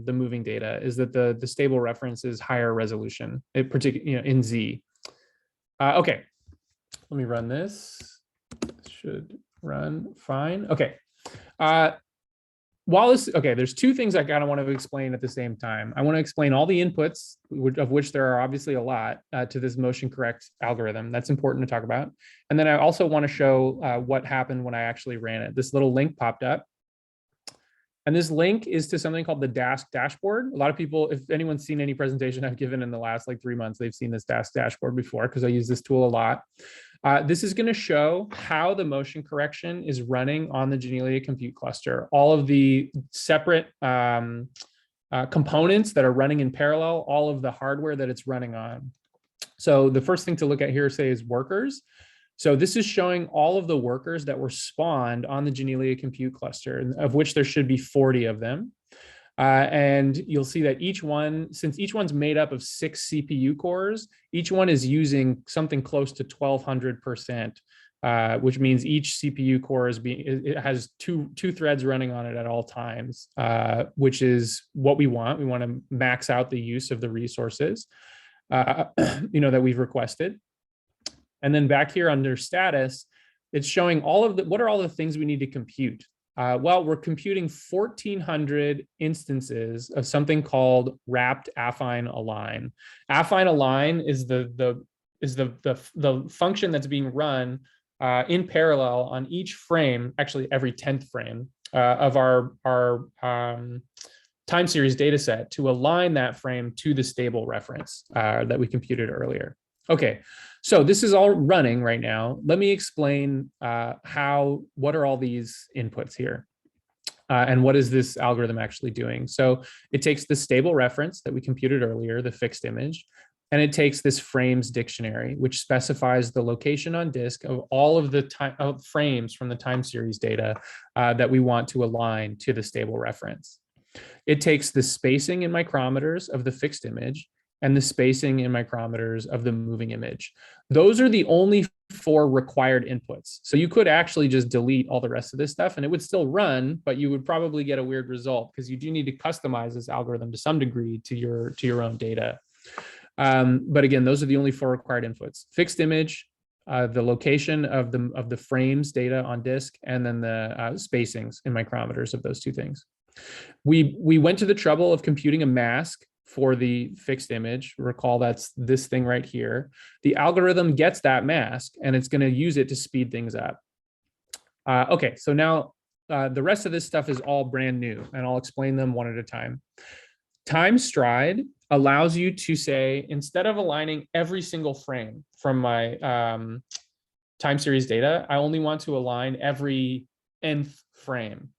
moving data, is that the stable reference is higher resolution, in Z. Okay, let me run this. Should run fine. Okay. There's 2 things I kind of want to explain at the same time. I want to explain all the inputs, of which there are obviously a lot, to this motion correct algorithm. That's important to talk about. And then I also want to show what happened when I actually ran it. This little link popped up. And this link is to something called the Dask dashboard. A lot of people, if anyone's seen any presentation I've given in the last like 3 months, they've seen this Dask dashboard before because I use this tool a lot. This is going to show how the motion correction is running on the Janelia compute cluster. All of the separate components that are running in parallel, all of the hardware that it's running on. So the first thing to look at here, say, is workers. So this is showing all of the workers that were spawned on the Janelia compute cluster, of which there should be 40 of them. And you'll see that each one, since each one's made up of 6 CPU cores, each one is using something close to 1200%, which means each CPU core it has two threads running on it at all times, which is what we want. We want to max out the use of the resources, that we've requested. And then back here under status, it's showing what are all the things we need to compute? Well, we're computing 1,400 instances of something called wrapped affine align. Affine align is the function that's being run in parallel on each frame, actually every 10th frame of our time series data set, to align that frame to the stable reference that we computed earlier. Okay, so this is all running right now. Let me explain what are all these inputs here, and what is this algorithm actually doing? So it takes the stable reference that we computed earlier, the fixed image, and it takes this frames dictionary, which specifies the location on disk of all of the frames from the time series data that we want to align to the stable reference. It takes the spacing in micrometers of the fixed image and the spacing in micrometers of the moving image. Those are the only 4 required inputs. So you could actually just delete all the rest of this stuff and it would still run, but you would probably get a weird result because you do need to customize this algorithm to some degree to your own data. But again, those are the only 4 required inputs: fixed image, the location of the frames data on disk, and then the spacings in micrometers of those 2 things. We went to the trouble of computing a mask for the fixed image. Recall that's this thing right here. The algorithm gets that mask and it's going to use it to speed things up. Okay, so now the rest of this stuff is all brand new and I'll explain them one at a time. Time stride allows you to say, instead of aligning every single frame from my time series data, I only want to align every nth frame.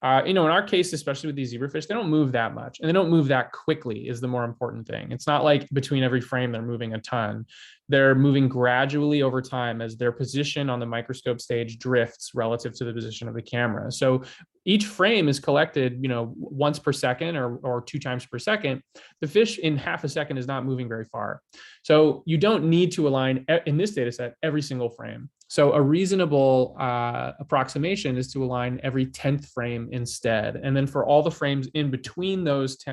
In our case, especially with these zebrafish, they don't move that much and they don't move that quickly is the more important thing. It's not like between every frame they're moving a ton. They're moving gradually over time as their position on the microscope stage drifts relative to the position of the camera. So each frame is collected, once per second or 2 times per second. The fish in half a second is not moving very far. So you don't need to align, in this data set, every single frame. So a reasonable approximation is to align every 10th frame instead. And then for all the frames in between those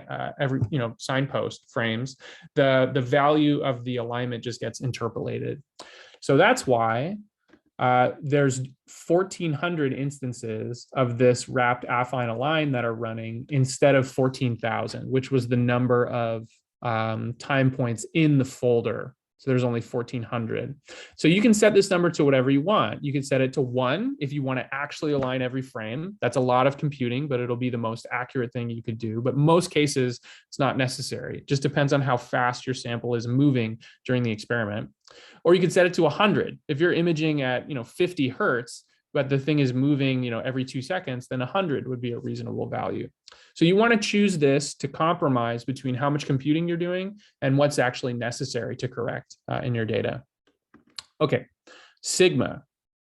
signpost frames, the value of the alignment just gets interpolated. So that's why there's 1,400 instances of this wrapped affine align that are running instead of 14,000, which was the number of time points in the folder. So there's only 1,400. So you can set this number to whatever you want. You can set it to 1 if you want to actually align every frame. That's a lot of computing, but it'll be the most accurate thing you could do. But most cases, it's not necessary. It just depends on how fast your sample is moving during the experiment. Or you could set it to 100. If you're imaging at 50 hertz, but the thing is moving every 2 seconds, then 100 would be a reasonable value. So you want to choose this to compromise between how much computing you're doing and what's actually necessary to correct in your data. Okay, sigma.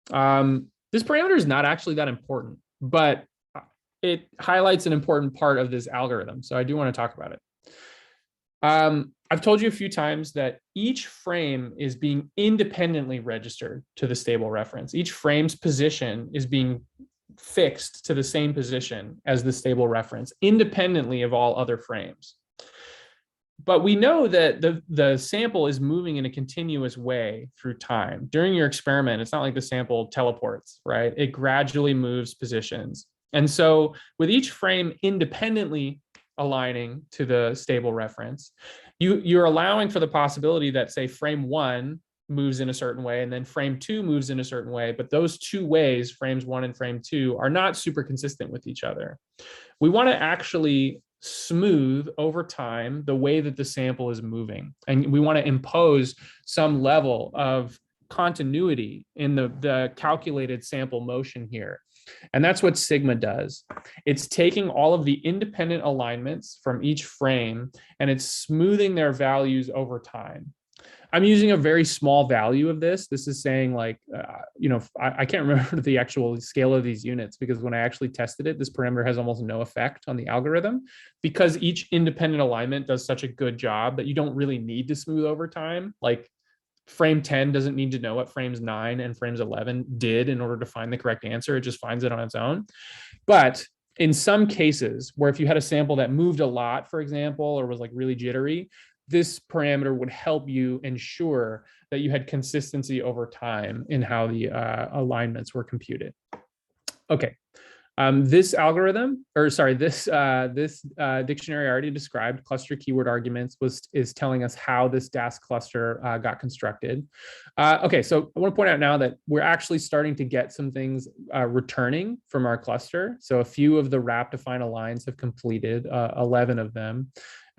This parameter is not actually that important, but it highlights an important part of this algorithm. So I do want to talk about it. I've told you a few times that each frame is being independently registered to the stable reference. Each frame's position is being fixed to the same position as the stable reference, independently of all other frames. But we know that the sample is moving in a continuous way through time. During your experiment, it's not like the sample teleports, right? It gradually moves positions. And so with each frame independently aligning to the stable reference, you're allowing for the possibility that, say, frame 1 moves in a certain way, and then frame 2 moves in a certain way, but those 2 ways, frames 1 and frame 2, are not super consistent with each other. We want to actually smooth over time the way that the sample is moving, and we want to impose some level of continuity in the calculated sample motion here. And that's what sigma does. It's taking all of the independent alignments from each frame and it's smoothing their values over time. I'm using a very small value of this. This is saying like, I can't remember the actual scale of these units, because when I actually tested it, this parameter has almost no effect on the algorithm, because each independent alignment does such a good job that you don't really need to smooth over time. Like frame 10 doesn't need to know what frames 9 and frames 11 did in order to find the correct answer. It just finds it on its own. But in some cases where if you had a sample that moved a lot, for example, or was like really jittery, this parameter would help you ensure that you had consistency over time in how the alignments were computed. Okay. This algorithm, or sorry, this dictionary I already described, cluster keyword arguments, is telling us how this DAS cluster got constructed. Okay, so I want to point out now that we're actually starting to get some things returning from our cluster. So a few of the wrap define aligns have completed, 11 of them.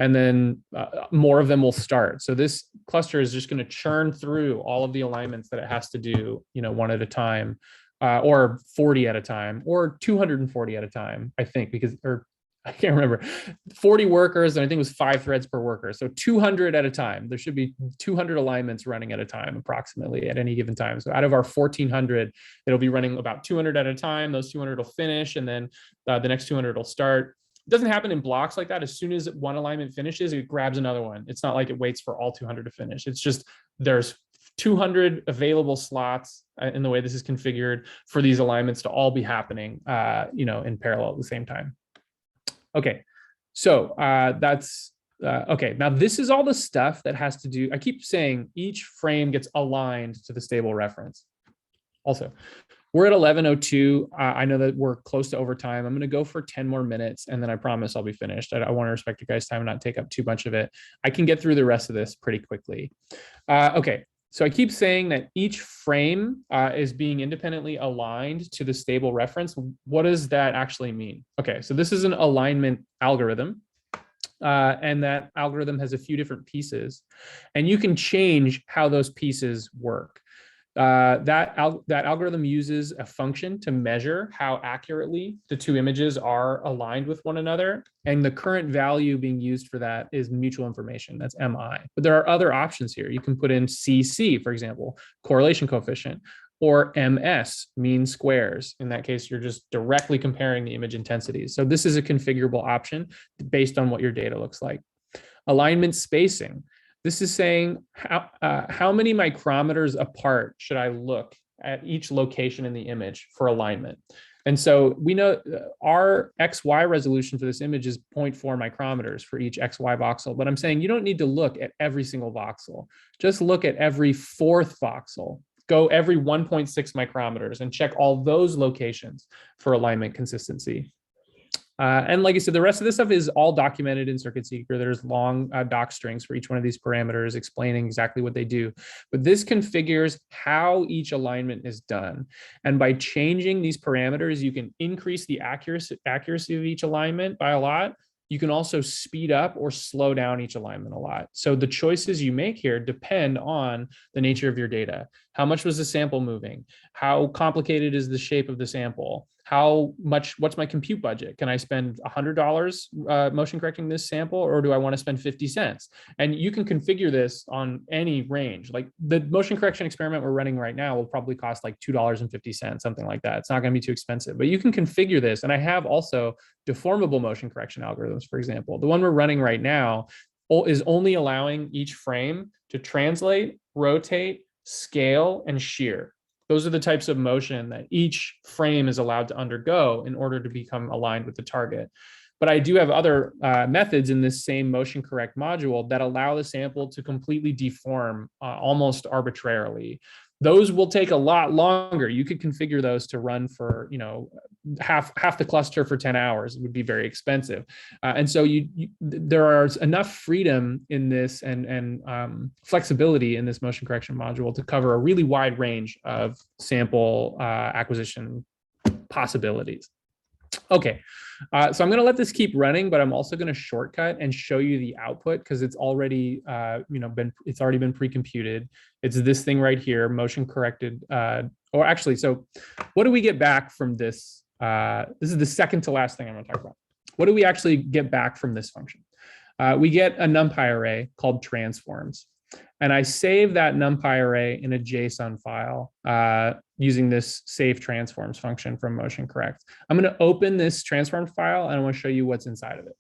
And then more of them will start. So this cluster is just going to churn through all of the alignments that it has to do, one at a time, or 40 at a time, or 240 at a time, I think, or I can't remember, 40 workers, and I think it was 5 threads per worker. So 200 at a time. There should be 200 alignments running at a time, approximately, at any given time. So out of our 1,400, it'll be running about 200 at a time. Those 200 will finish, and then the next 200 will start. It doesn't happen in blocks like that. As soon as one alignment finishes, it grabs another one. It's not like it waits for all 200 to finish. It's just there's 200 available slots in the way this is configured for these alignments to all be happening, in parallel at the same time. Okay, so that's okay. Now this is all the stuff that has to do. I keep saying each frame gets aligned to the stable reference. Also, we're at 11:02. I know that we're close to overtime. I'm going to go for 10 more minutes, and then I promise I'll be finished. I want to respect you guys' time and not take up too much of it. I can get through the rest of this pretty quickly. Okay, so I keep saying that each frame is being independently aligned to the stable reference. What does that actually mean? Okay, so this is an alignment algorithm. And that algorithm has a few different pieces, and you can change how those pieces work. That algorithm uses a function to measure how accurately the 2 images are aligned with one another. And the current value being used for that is mutual information. That's MI. But there are other options here. You can put in CC, for example, correlation coefficient, or MS, mean squares. In that case, you're just directly comparing the image intensities. So this is a configurable option based on what your data looks like. Alignment spacing. This is saying how many micrometers apart should I look at each location in the image for alignment. And so we know our XY resolution for this image is 0.4 micrometers for each XY voxel, but I'm saying you don't need to look at every single voxel. Just look at every 4th voxel. Go every 1.6 micrometers and check all those locations for alignment consistency. And like I said, the rest of this stuff is all documented in CircuitSeeker. There's long doc strings for each one of these parameters explaining exactly what they do. But this configures how each alignment is done. And by changing these parameters, you can increase the accuracy of each alignment by a lot. You can also speed up or slow down each alignment a lot. So the choices you make here depend on the nature of your data. How much was the sample moving? How complicated is the shape of the sample? What's my compute budget? Can I spend $100 motion correcting this sample, or do I want to spend 50 cents? And you can configure this on any range. Like the motion correction experiment we're running right now will probably cost like $2.50, something like that. It's not going to be too expensive, but you can configure this. And I have also deformable motion correction algorithms, for example. The one we're running right now is only allowing each frame to translate, rotate, scale, and shear. Those are the types of motion that each frame is allowed to undergo in order to become aligned with the target. But I do have other methods in this same motion correct module that allow the sample to completely deform almost arbitrarily. Those will take a lot longer. You could configure those to run for, half the cluster for 10 hours. It would be very expensive. And so there is enough freedom in this and flexibility in this motion correction module to cover a really wide range of sample acquisition possibilities. Okay, so I'm going to let this keep running, but I'm also going to shortcut and show you the output because it's already, it's already been pre-computed. It's this thing right here, motion corrected. Or actually, so what do we get back from this? This is the second to last thing I'm going to talk about. What do we actually get back from this function? We get a NumPy array called transforms. And I save that NumPy array in a JSON file using this save transforms function from motion correct. I'm going to open this transform file and I want to show you what's inside of it.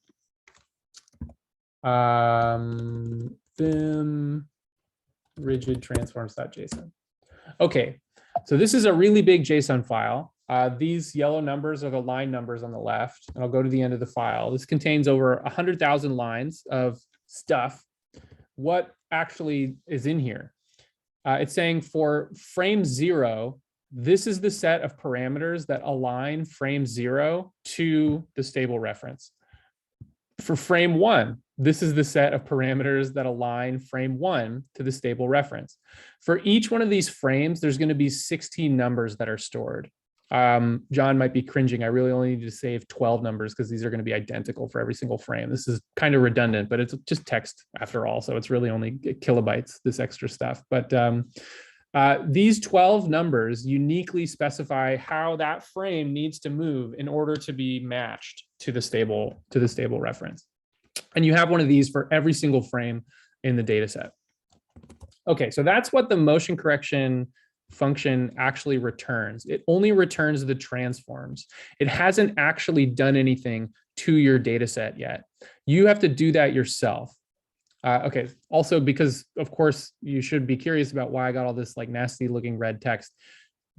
Vim rigid transforms.json. Okay, so this is a really big JSON file. These yellow numbers are the line numbers on the left, and I'll go to the end of the file. This contains over 100,000 lines of stuff. What actually is in here? It's saying for frame 0, this is the set of parameters that align frame 0 to the stable reference. For frame 1, this is the set of parameters that align frame 1 to the stable reference. For each one of these frames, there's going to be 16 numbers that are stored. John might be cringing. I really only need to save 12 numbers because these are going to be identical for every single frame. This is kind of redundant, but it's just text after all. So it's really only kilobytes, this extra stuff. But these 12 numbers uniquely specify how that frame needs to move in order to be matched to the stable reference. And you have one of these for every single frame in the data set. Okay, so that's what the motion correction function actually returns. It only returns the transforms. It hasn't actually done anything to your data set yet. You have to do that yourself. Okay, also because of course you should be curious about why I got all this like nasty looking red text.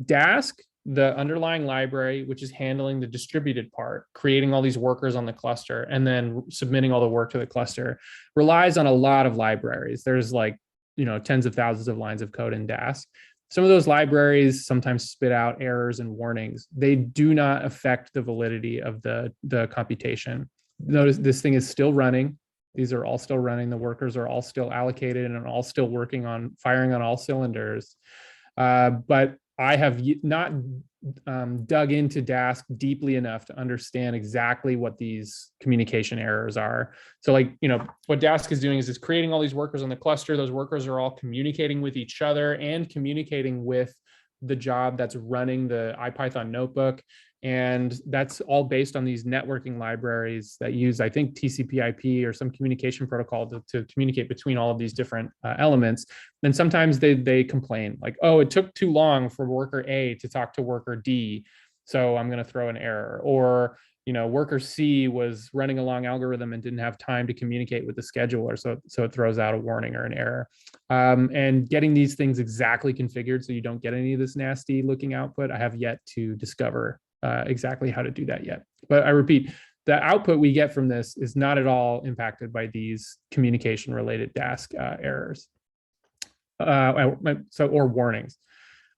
Dask, the underlying library, which is handling the distributed part, creating all these workers on the cluster and then submitting all the work to the cluster, relies on a lot of libraries. There's like, tens of thousands of lines of code in Dask. Some of those libraries sometimes spit out errors and warnings. They do not affect the validity of the computation. Notice this thing is still running. These are all still running. The workers are all still allocated and all still working on firing on all cylinders. But I have not dug into Dask deeply enough to understand exactly what these communication errors are. So like, what Dask is doing is it's creating all these workers on the cluster. Those workers are all communicating with each other and communicating with the job that's running the IPython notebook. And that's all based on these networking libraries that use, I think, TCP/IP or some communication protocol to communicate between all of these different elements. And sometimes they complain like, oh, it took too long for worker A to talk to worker D, so I'm going to throw an error. Or, worker C was running a long algorithm and didn't have time to communicate with the scheduler, so it throws out a warning or an error. And getting these things exactly configured so you don't get any of this nasty looking output, I have yet to discover exactly how to do that yet. But I repeat, the output we get from this is not at all impacted by these communication related Dask errors or warnings.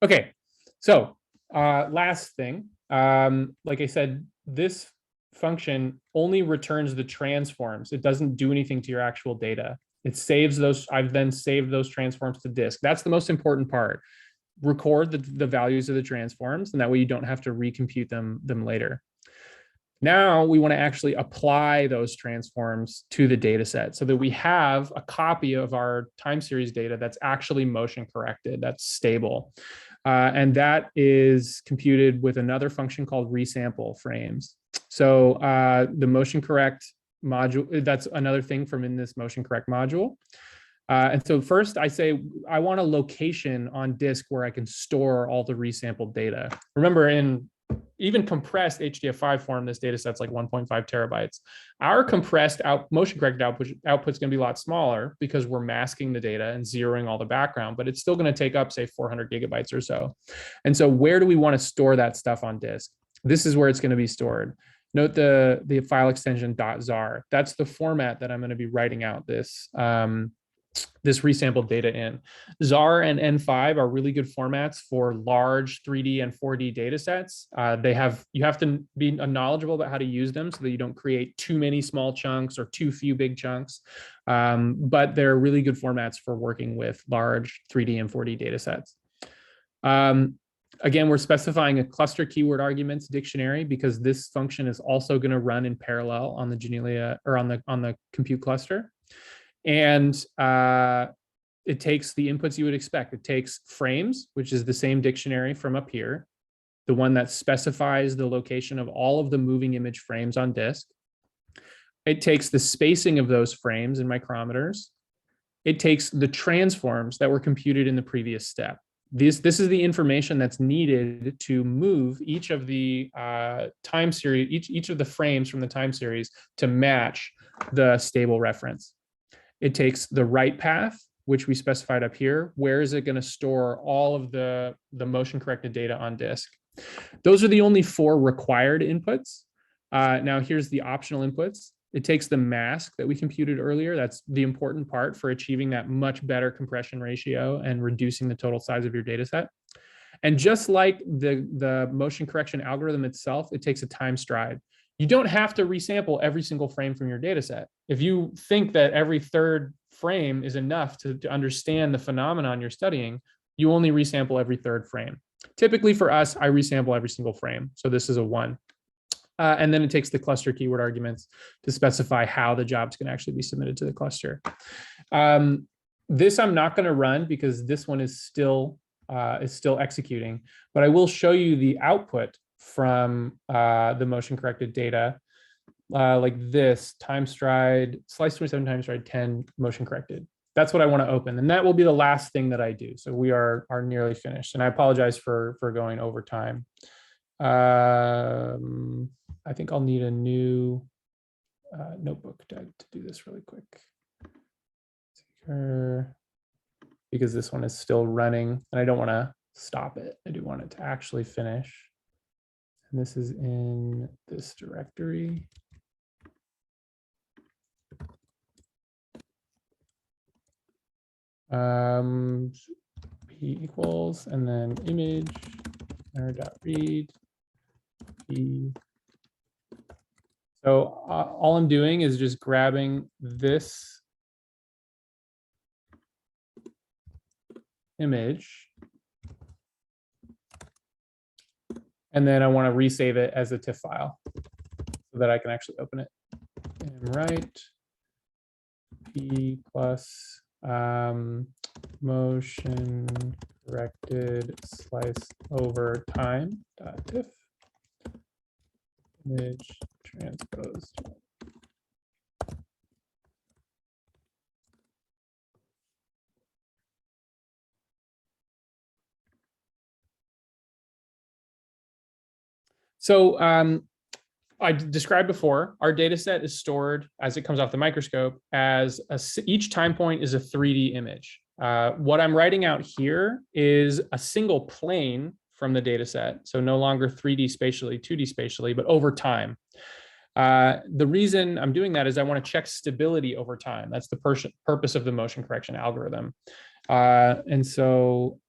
Okay, so last thing, like I said, this function only returns the transforms. It doesn't do anything to your actual data. It saves those. I've then saved those transforms to disk. That's the most important part. Record the values of the transforms, and that way you don't have to recompute them later. Now we want to actually apply those transforms to the data set so that we have a copy of our time series data that's actually motion corrected, that's stable. And that is computed with another function called resample frames. So the motion correct module, that's another thing from in this motion correct module. And so first I say, I want a location on disk where I can store all the resampled data. Remember, in even compressed HDF5 form, this data set's like 1.5 terabytes. Our compressed motion corrected output's gonna be a lot smaller because we're masking the data and zeroing all the background, but it's still gonna take up, say, 400 gigabytes or so. And so where do we wanna store that stuff on disk? This is where it's gonna be stored. Note the file extension .zar. That's the format that I'm going to be writing out this this resampled data in. ZAR and N5 are really good formats for large 3D and 4D data sets. You have to be knowledgeable about how to use them so that you don't create too many small chunks or too few big chunks. But they're really good formats for working with large 3D and 4D data sets. Again, we're specifying a cluster keyword arguments dictionary because this function is also going to run in parallel on the Janelia or on the compute cluster. And it takes the inputs you would expect. It takes frames, which is the same dictionary from up here, the one that specifies the location of all of the moving image frames on disk. It takes the spacing of those frames in micrometers. It takes the transforms that were computed in the previous step. This is the information that's needed to move each of the time series, each of the frames from the time series to match the stable reference. It takes the write path, which we specified up here. Where is it going to store all of the motion corrected data on disk? Those are the only 4 required inputs. Now here's the optional inputs. It takes the mask that we computed earlier. That's the important part for achieving that much better compression ratio and reducing the total size of your data set. And just like the motion correction algorithm itself, it takes a time stride. You don't have to resample every single frame from your data set. If you think that every third frame is enough to understand the phenomenon you're studying, you only resample every third frame. Typically for us, I resample every single frame. So this is a 1. And then it takes the cluster keyword arguments to specify how the job's can actually be submitted to the cluster. This I'm not going to run because this one is still executing, but I will show you the output from the motion corrected data like this: time stride, slice 27, time stride 10, motion corrected. That's what I want to open, and that will be the last thing that I do. So we are nearly finished, and I apologize for going over time. I think I'll need a new notebook to do this really quick, because this one is still running and I don't want to stop it. I do want it to actually finish. And this is in this directory. P equals, and then image, read. P. So all I'm doing is just grabbing this image, and then I want to resave it as a TIFF file so that I can actually open it. And write P plus motion corrected slice over time .tiff image transposed. So I described before, our data set is stored as it comes off the microscope as each time point is a 3D image. What I'm writing out here is a single plane from the data set. So no longer 3D spatially, 2D spatially, but over time. The reason I'm doing that is I want to check stability over time. That's the purpose of the motion correction algorithm. And so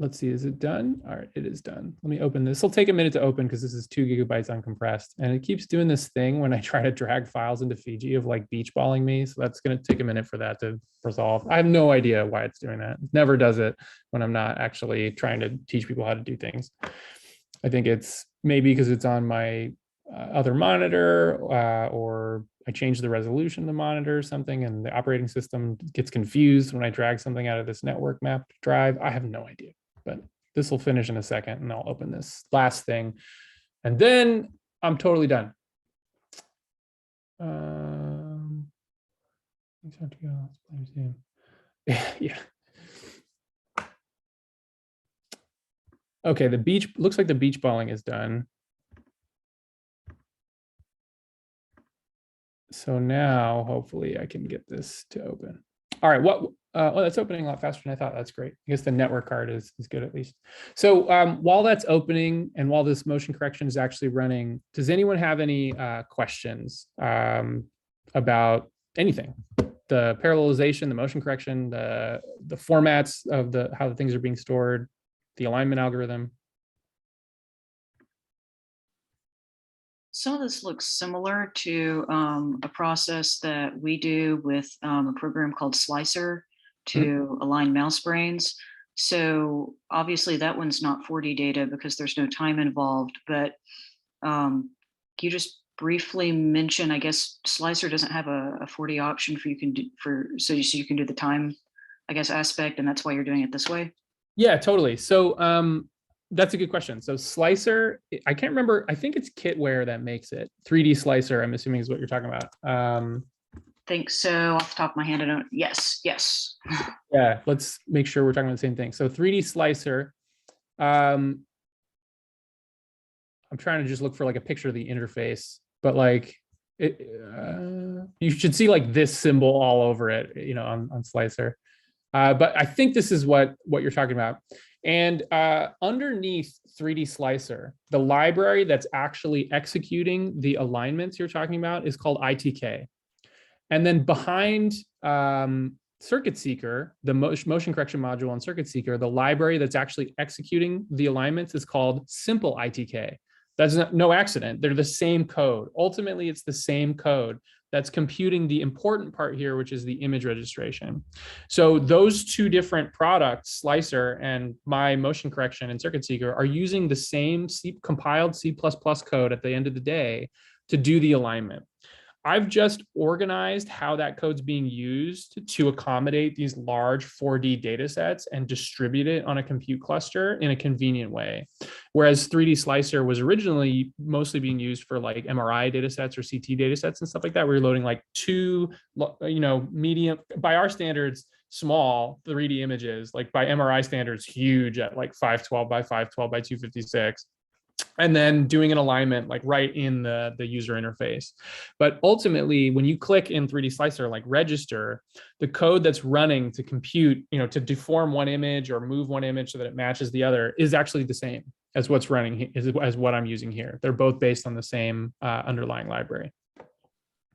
let's see, is it done? All right, it is done. Let me open this. It'll take a minute to open because this is 2 GB uncompressed. And it keeps doing this thing when I try to drag files into Fiji of like beach balling me. So that's going to take a minute for that to resolve. I have no idea why it's doing that. It never does it when I'm not actually trying to teach people how to do things. I think it's maybe because it's on my other monitor or I change the resolution of the monitor or something, and the operating system gets confused when I drag something out of this network map drive. I have no idea. But this will finish in a second, and I'll open this last thing, and then I'm totally done. Yeah. Okay, the beach looks like the beach balling is done. So now hopefully I can get this to open. All right, Oh, that's opening a lot faster than I thought. That's great. I guess the network card is good at least. So while that's opening and while this motion correction is actually running, does anyone have any questions about anything? The parallelization, the motion correction, the formats of how the things are being stored, the alignment algorithm? Some of this looks similar to a process that we do with a program called Slicer to align mouse brains. So obviously that one's not 4D data because there's no time involved, but can you just briefly mention, I guess Slicer doesn't have a 4D option for you can do so you can do the time, I guess, aspect, and that's why you're doing it this way? Yeah, totally. So that's a good question. So Slicer, I can't remember. I think it's Kitware that makes it. 3D Slicer, I'm assuming is what you're talking about. Think so. Off the top of my head, I don't. Yes. Yeah, let's make sure we're talking about the same thing. So 3D Slicer. I'm trying to just look for like a picture of the interface, but like you should see like this symbol all over it, on Slicer. But I think this is what you're talking about. And underneath 3D Slicer, the library that's actually executing the alignments you're talking about is called ITK. And then behind Circuit Seeker, the motion correction module on Circuit Seeker, the library that's actually executing the alignments is called Simple ITK. That's no accident. They're the same code. Ultimately, it's the same code that's computing the important part here, which is the image registration. So those two different products, Slicer and my motion correction and Circuit Seeker, are using the same compiled C++ code at the end of the day to do the alignment. I've just organized how that code's being used to accommodate these large 4D data sets and distribute it on a compute cluster in a convenient way. Whereas 3D Slicer was originally mostly being used for like MRI data sets or CT data sets and stuff like that. We were loading like two, medium, by our standards, small 3D images, like by MRI standards, huge at like 512 by 512 by 256. And then doing an alignment like right in the user interface. But ultimately, when you click in 3D Slicer, like register, the code that's running to compute, to deform one image or move one image so that it matches the other is actually the same as what's running, as what I'm using here. They're both based on the same underlying library.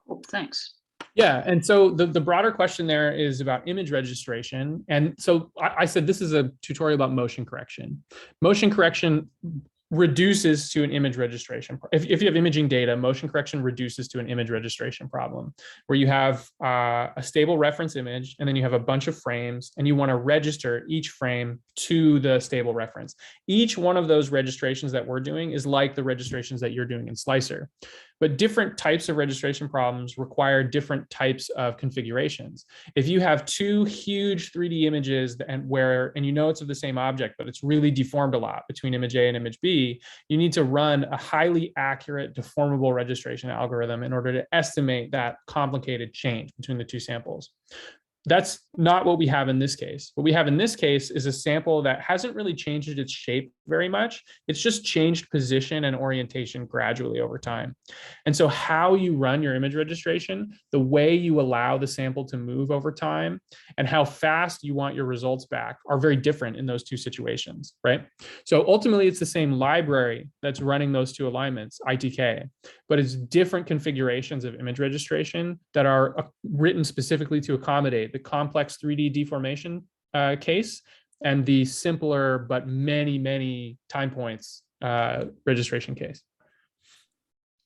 Cool, thanks. Yeah, and so the broader question there is about image registration. And so I said this is a tutorial about motion correction. Motion correction reduces to an image registration. If you have imaging data, motion correction reduces to an image registration problem where you have a stable reference image and then you have a bunch of frames and you want to register each frame to the stable reference. Each one of those registrations that we're doing is like the registrations that you're doing in Slicer. But different types of registration problems require different types of configurations. If you have two huge 3D images and it's of the same object, but it's really deformed a lot between image A and image B, you need to run a highly accurate deformable registration algorithm in order to estimate that complicated change between the two samples. That's not what we have in this case. What we have in this case is a sample that hasn't really changed its shape very much. It's just changed position and orientation gradually over time. And so how you run your image registration, the way you allow the sample to move over time, and how fast you want your results back are very different in those two situations, right? So ultimately, it's the same library that's running those two alignments, ITK, but it's different configurations of image registration that are written specifically to accommodate the complex 3D deformation case and the simpler but many, many time points registration case.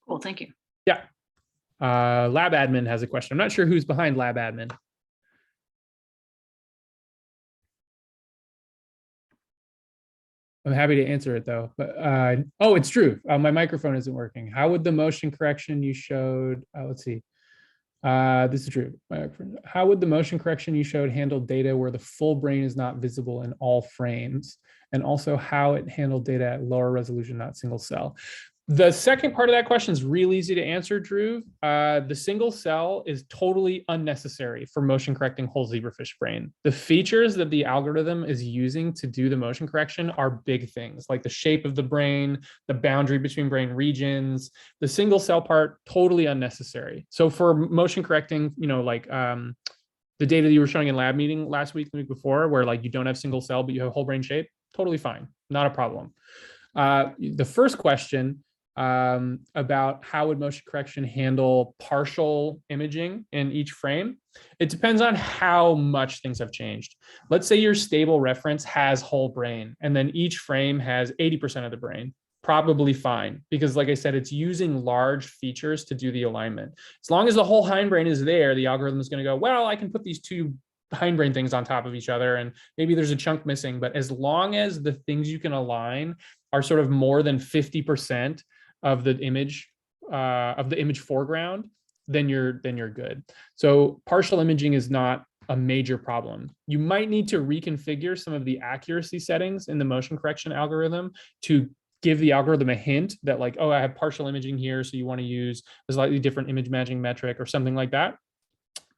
Cool, thank you. Yeah. Lab admin has a question. I'm not sure who's behind lab admin. I'm happy to answer it though, but oh, it's true. My microphone isn't working. How would the motion correction you showed, let's see. This is true. How would the motion correction you showed handle data where the full brain is not visible in all frames? And also how it handled data at lower resolution, not single cell. The second part of that question is real easy to answer, Drew. The single cell is totally unnecessary for motion correcting whole zebrafish brain. The features that the algorithm is using to do the motion correction are big things, like the shape of the brain, the boundary between brain regions. The single cell part, totally unnecessary. So for motion correcting, The data you were showing in lab meeting last week, the week before, where like you don't have single cell, but you have whole brain shape, totally fine, not a problem. The first question about how would motion correction handle partial imaging in each frame, it depends on how much things have changed. Let's say your stable reference has whole brain, and then each frame has 80% of the brain. Probably fine, because like I said, it's using large features to do the alignment. As long as the whole hindbrain is there, the algorithm is going to go, well, I can put these two hindbrain things on top of each other, and maybe there's a chunk missing. But as long as the things you can align are sort of more than 50% of the image foreground, then you're good. So partial imaging is not a major problem. You might need to reconfigure some of the accuracy settings in the motion correction algorithm to give the algorithm a hint that like, oh, I have partial imaging here, so you want to use a slightly different image matching metric or something like that.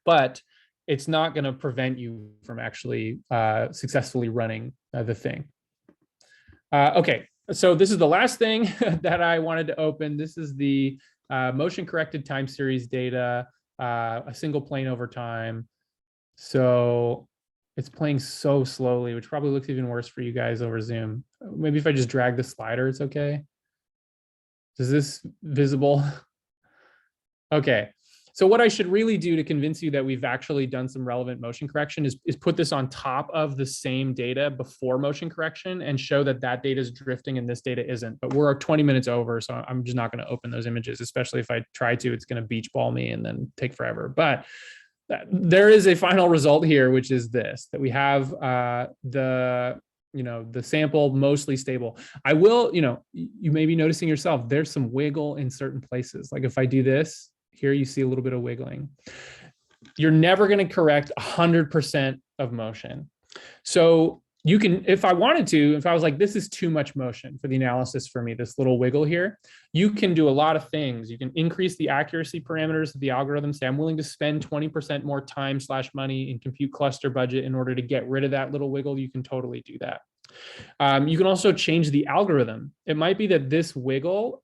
But it's not going to prevent you from actually successfully running the thing. Okay, so this is the last thing that I wanted to open. This is the motion corrected time series data, a single plane over time. So it's playing so slowly, which probably looks even worse for you guys over Zoom. Maybe if I just drag the slider, it's okay. Is this visible? Okay. So what I should really do to convince you that we've actually done some relevant motion correction is put this on top of the same data before motion correction and show that that data is drifting and this data isn't. But we're 20 minutes over, so I'm just not going to open those images, especially if I try to, it's going to beach ball me and then take forever. But there is a final result here, which is this, that we have the sample mostly stable. I will, you may be noticing yourself, there's some wiggle in certain places. Like if I do this, here you see a little bit of wiggling. You're never going to correct 100% of motion. So you can, if I wanted to, if I was like, this is too much motion for the analysis for me, this little wiggle here, you can do a lot of things. You can increase the accuracy parameters of the algorithm. Say, I'm willing to spend 20% more time / money in compute cluster budget in order to get rid of that little wiggle. You can totally do that. You can also change the algorithm. It might be that this wiggle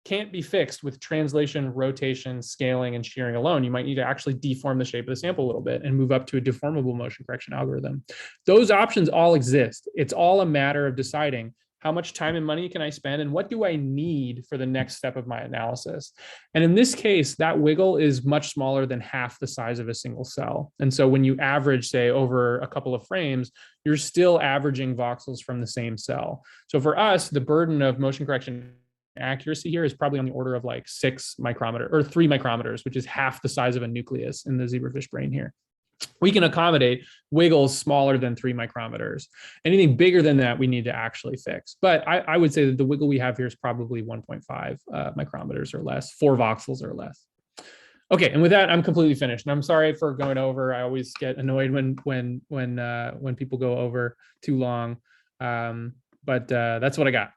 can't be fixed with translation, rotation, scaling, and shearing alone. You might need to actually deform the shape of the sample a little bit and move up to a deformable motion correction algorithm. Those options all exist. It's all a matter of deciding how much time and money can I spend and what do I need for the next step of my analysis. And in this case, that wiggle is much smaller than half the size of a single cell. And so when you average, say, over a couple of frames, you're still averaging voxels from the same cell. So for us, the burden of motion correction accuracy here is probably on the order of like 6 micrometers or 3 micrometers, which is half the size of a nucleus in the zebrafish brain here. We can accommodate wiggles smaller than 3 micrometers. Anything bigger than that, we need to actually fix. But I would say that the wiggle we have here is probably 1.5 micrometers or less, 4 voxels or less. Okay, and with that, I'm completely finished. And I'm sorry for going over. I always get annoyed when people go over too long. But that's what I got.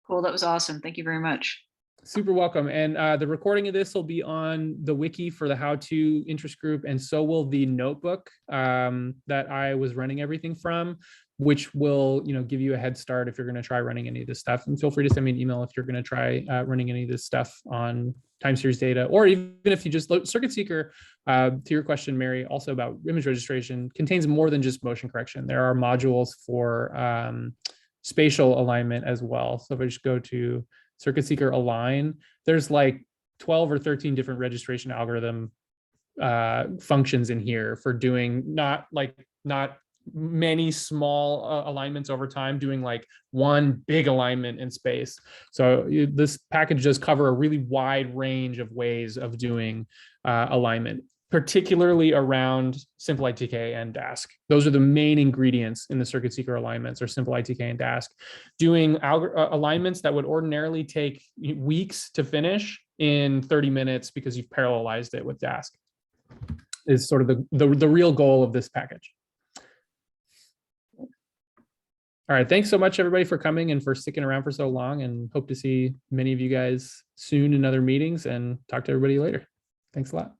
Cool, that was awesome. Thank you very much. Super welcome. And the recording of this will be on the wiki for the how-to interest group, and so will the notebook that I was running everything from, which will give you a head start if you're going to try running any of this stuff. And feel free to send me an email if you're going to try running any of this stuff on time series data, or even if you just load Circuit Seeker, to your question, Mary, also about image registration, contains more than just motion correction. There are modules for spatial alignment as well. So if I just go to Circuit Seeker Align, there's like 12 or 13 different registration algorithm functions in here for doing not many small alignments over time, doing like one big alignment in space. So this package does cover a really wide range of ways of doing alignment, particularly around simple ITK and Dask. Those are the main ingredients in the Circuit Seeker alignments, are simple ITK and Dask. Doing alignments that would ordinarily take weeks to finish in 30 minutes because you've parallelized it with Dask is sort of the real goal of this package. All right, thanks so much everybody for coming and for sticking around for so long, and hope to see many of you guys soon in other meetings and talk to everybody later. Thanks a lot.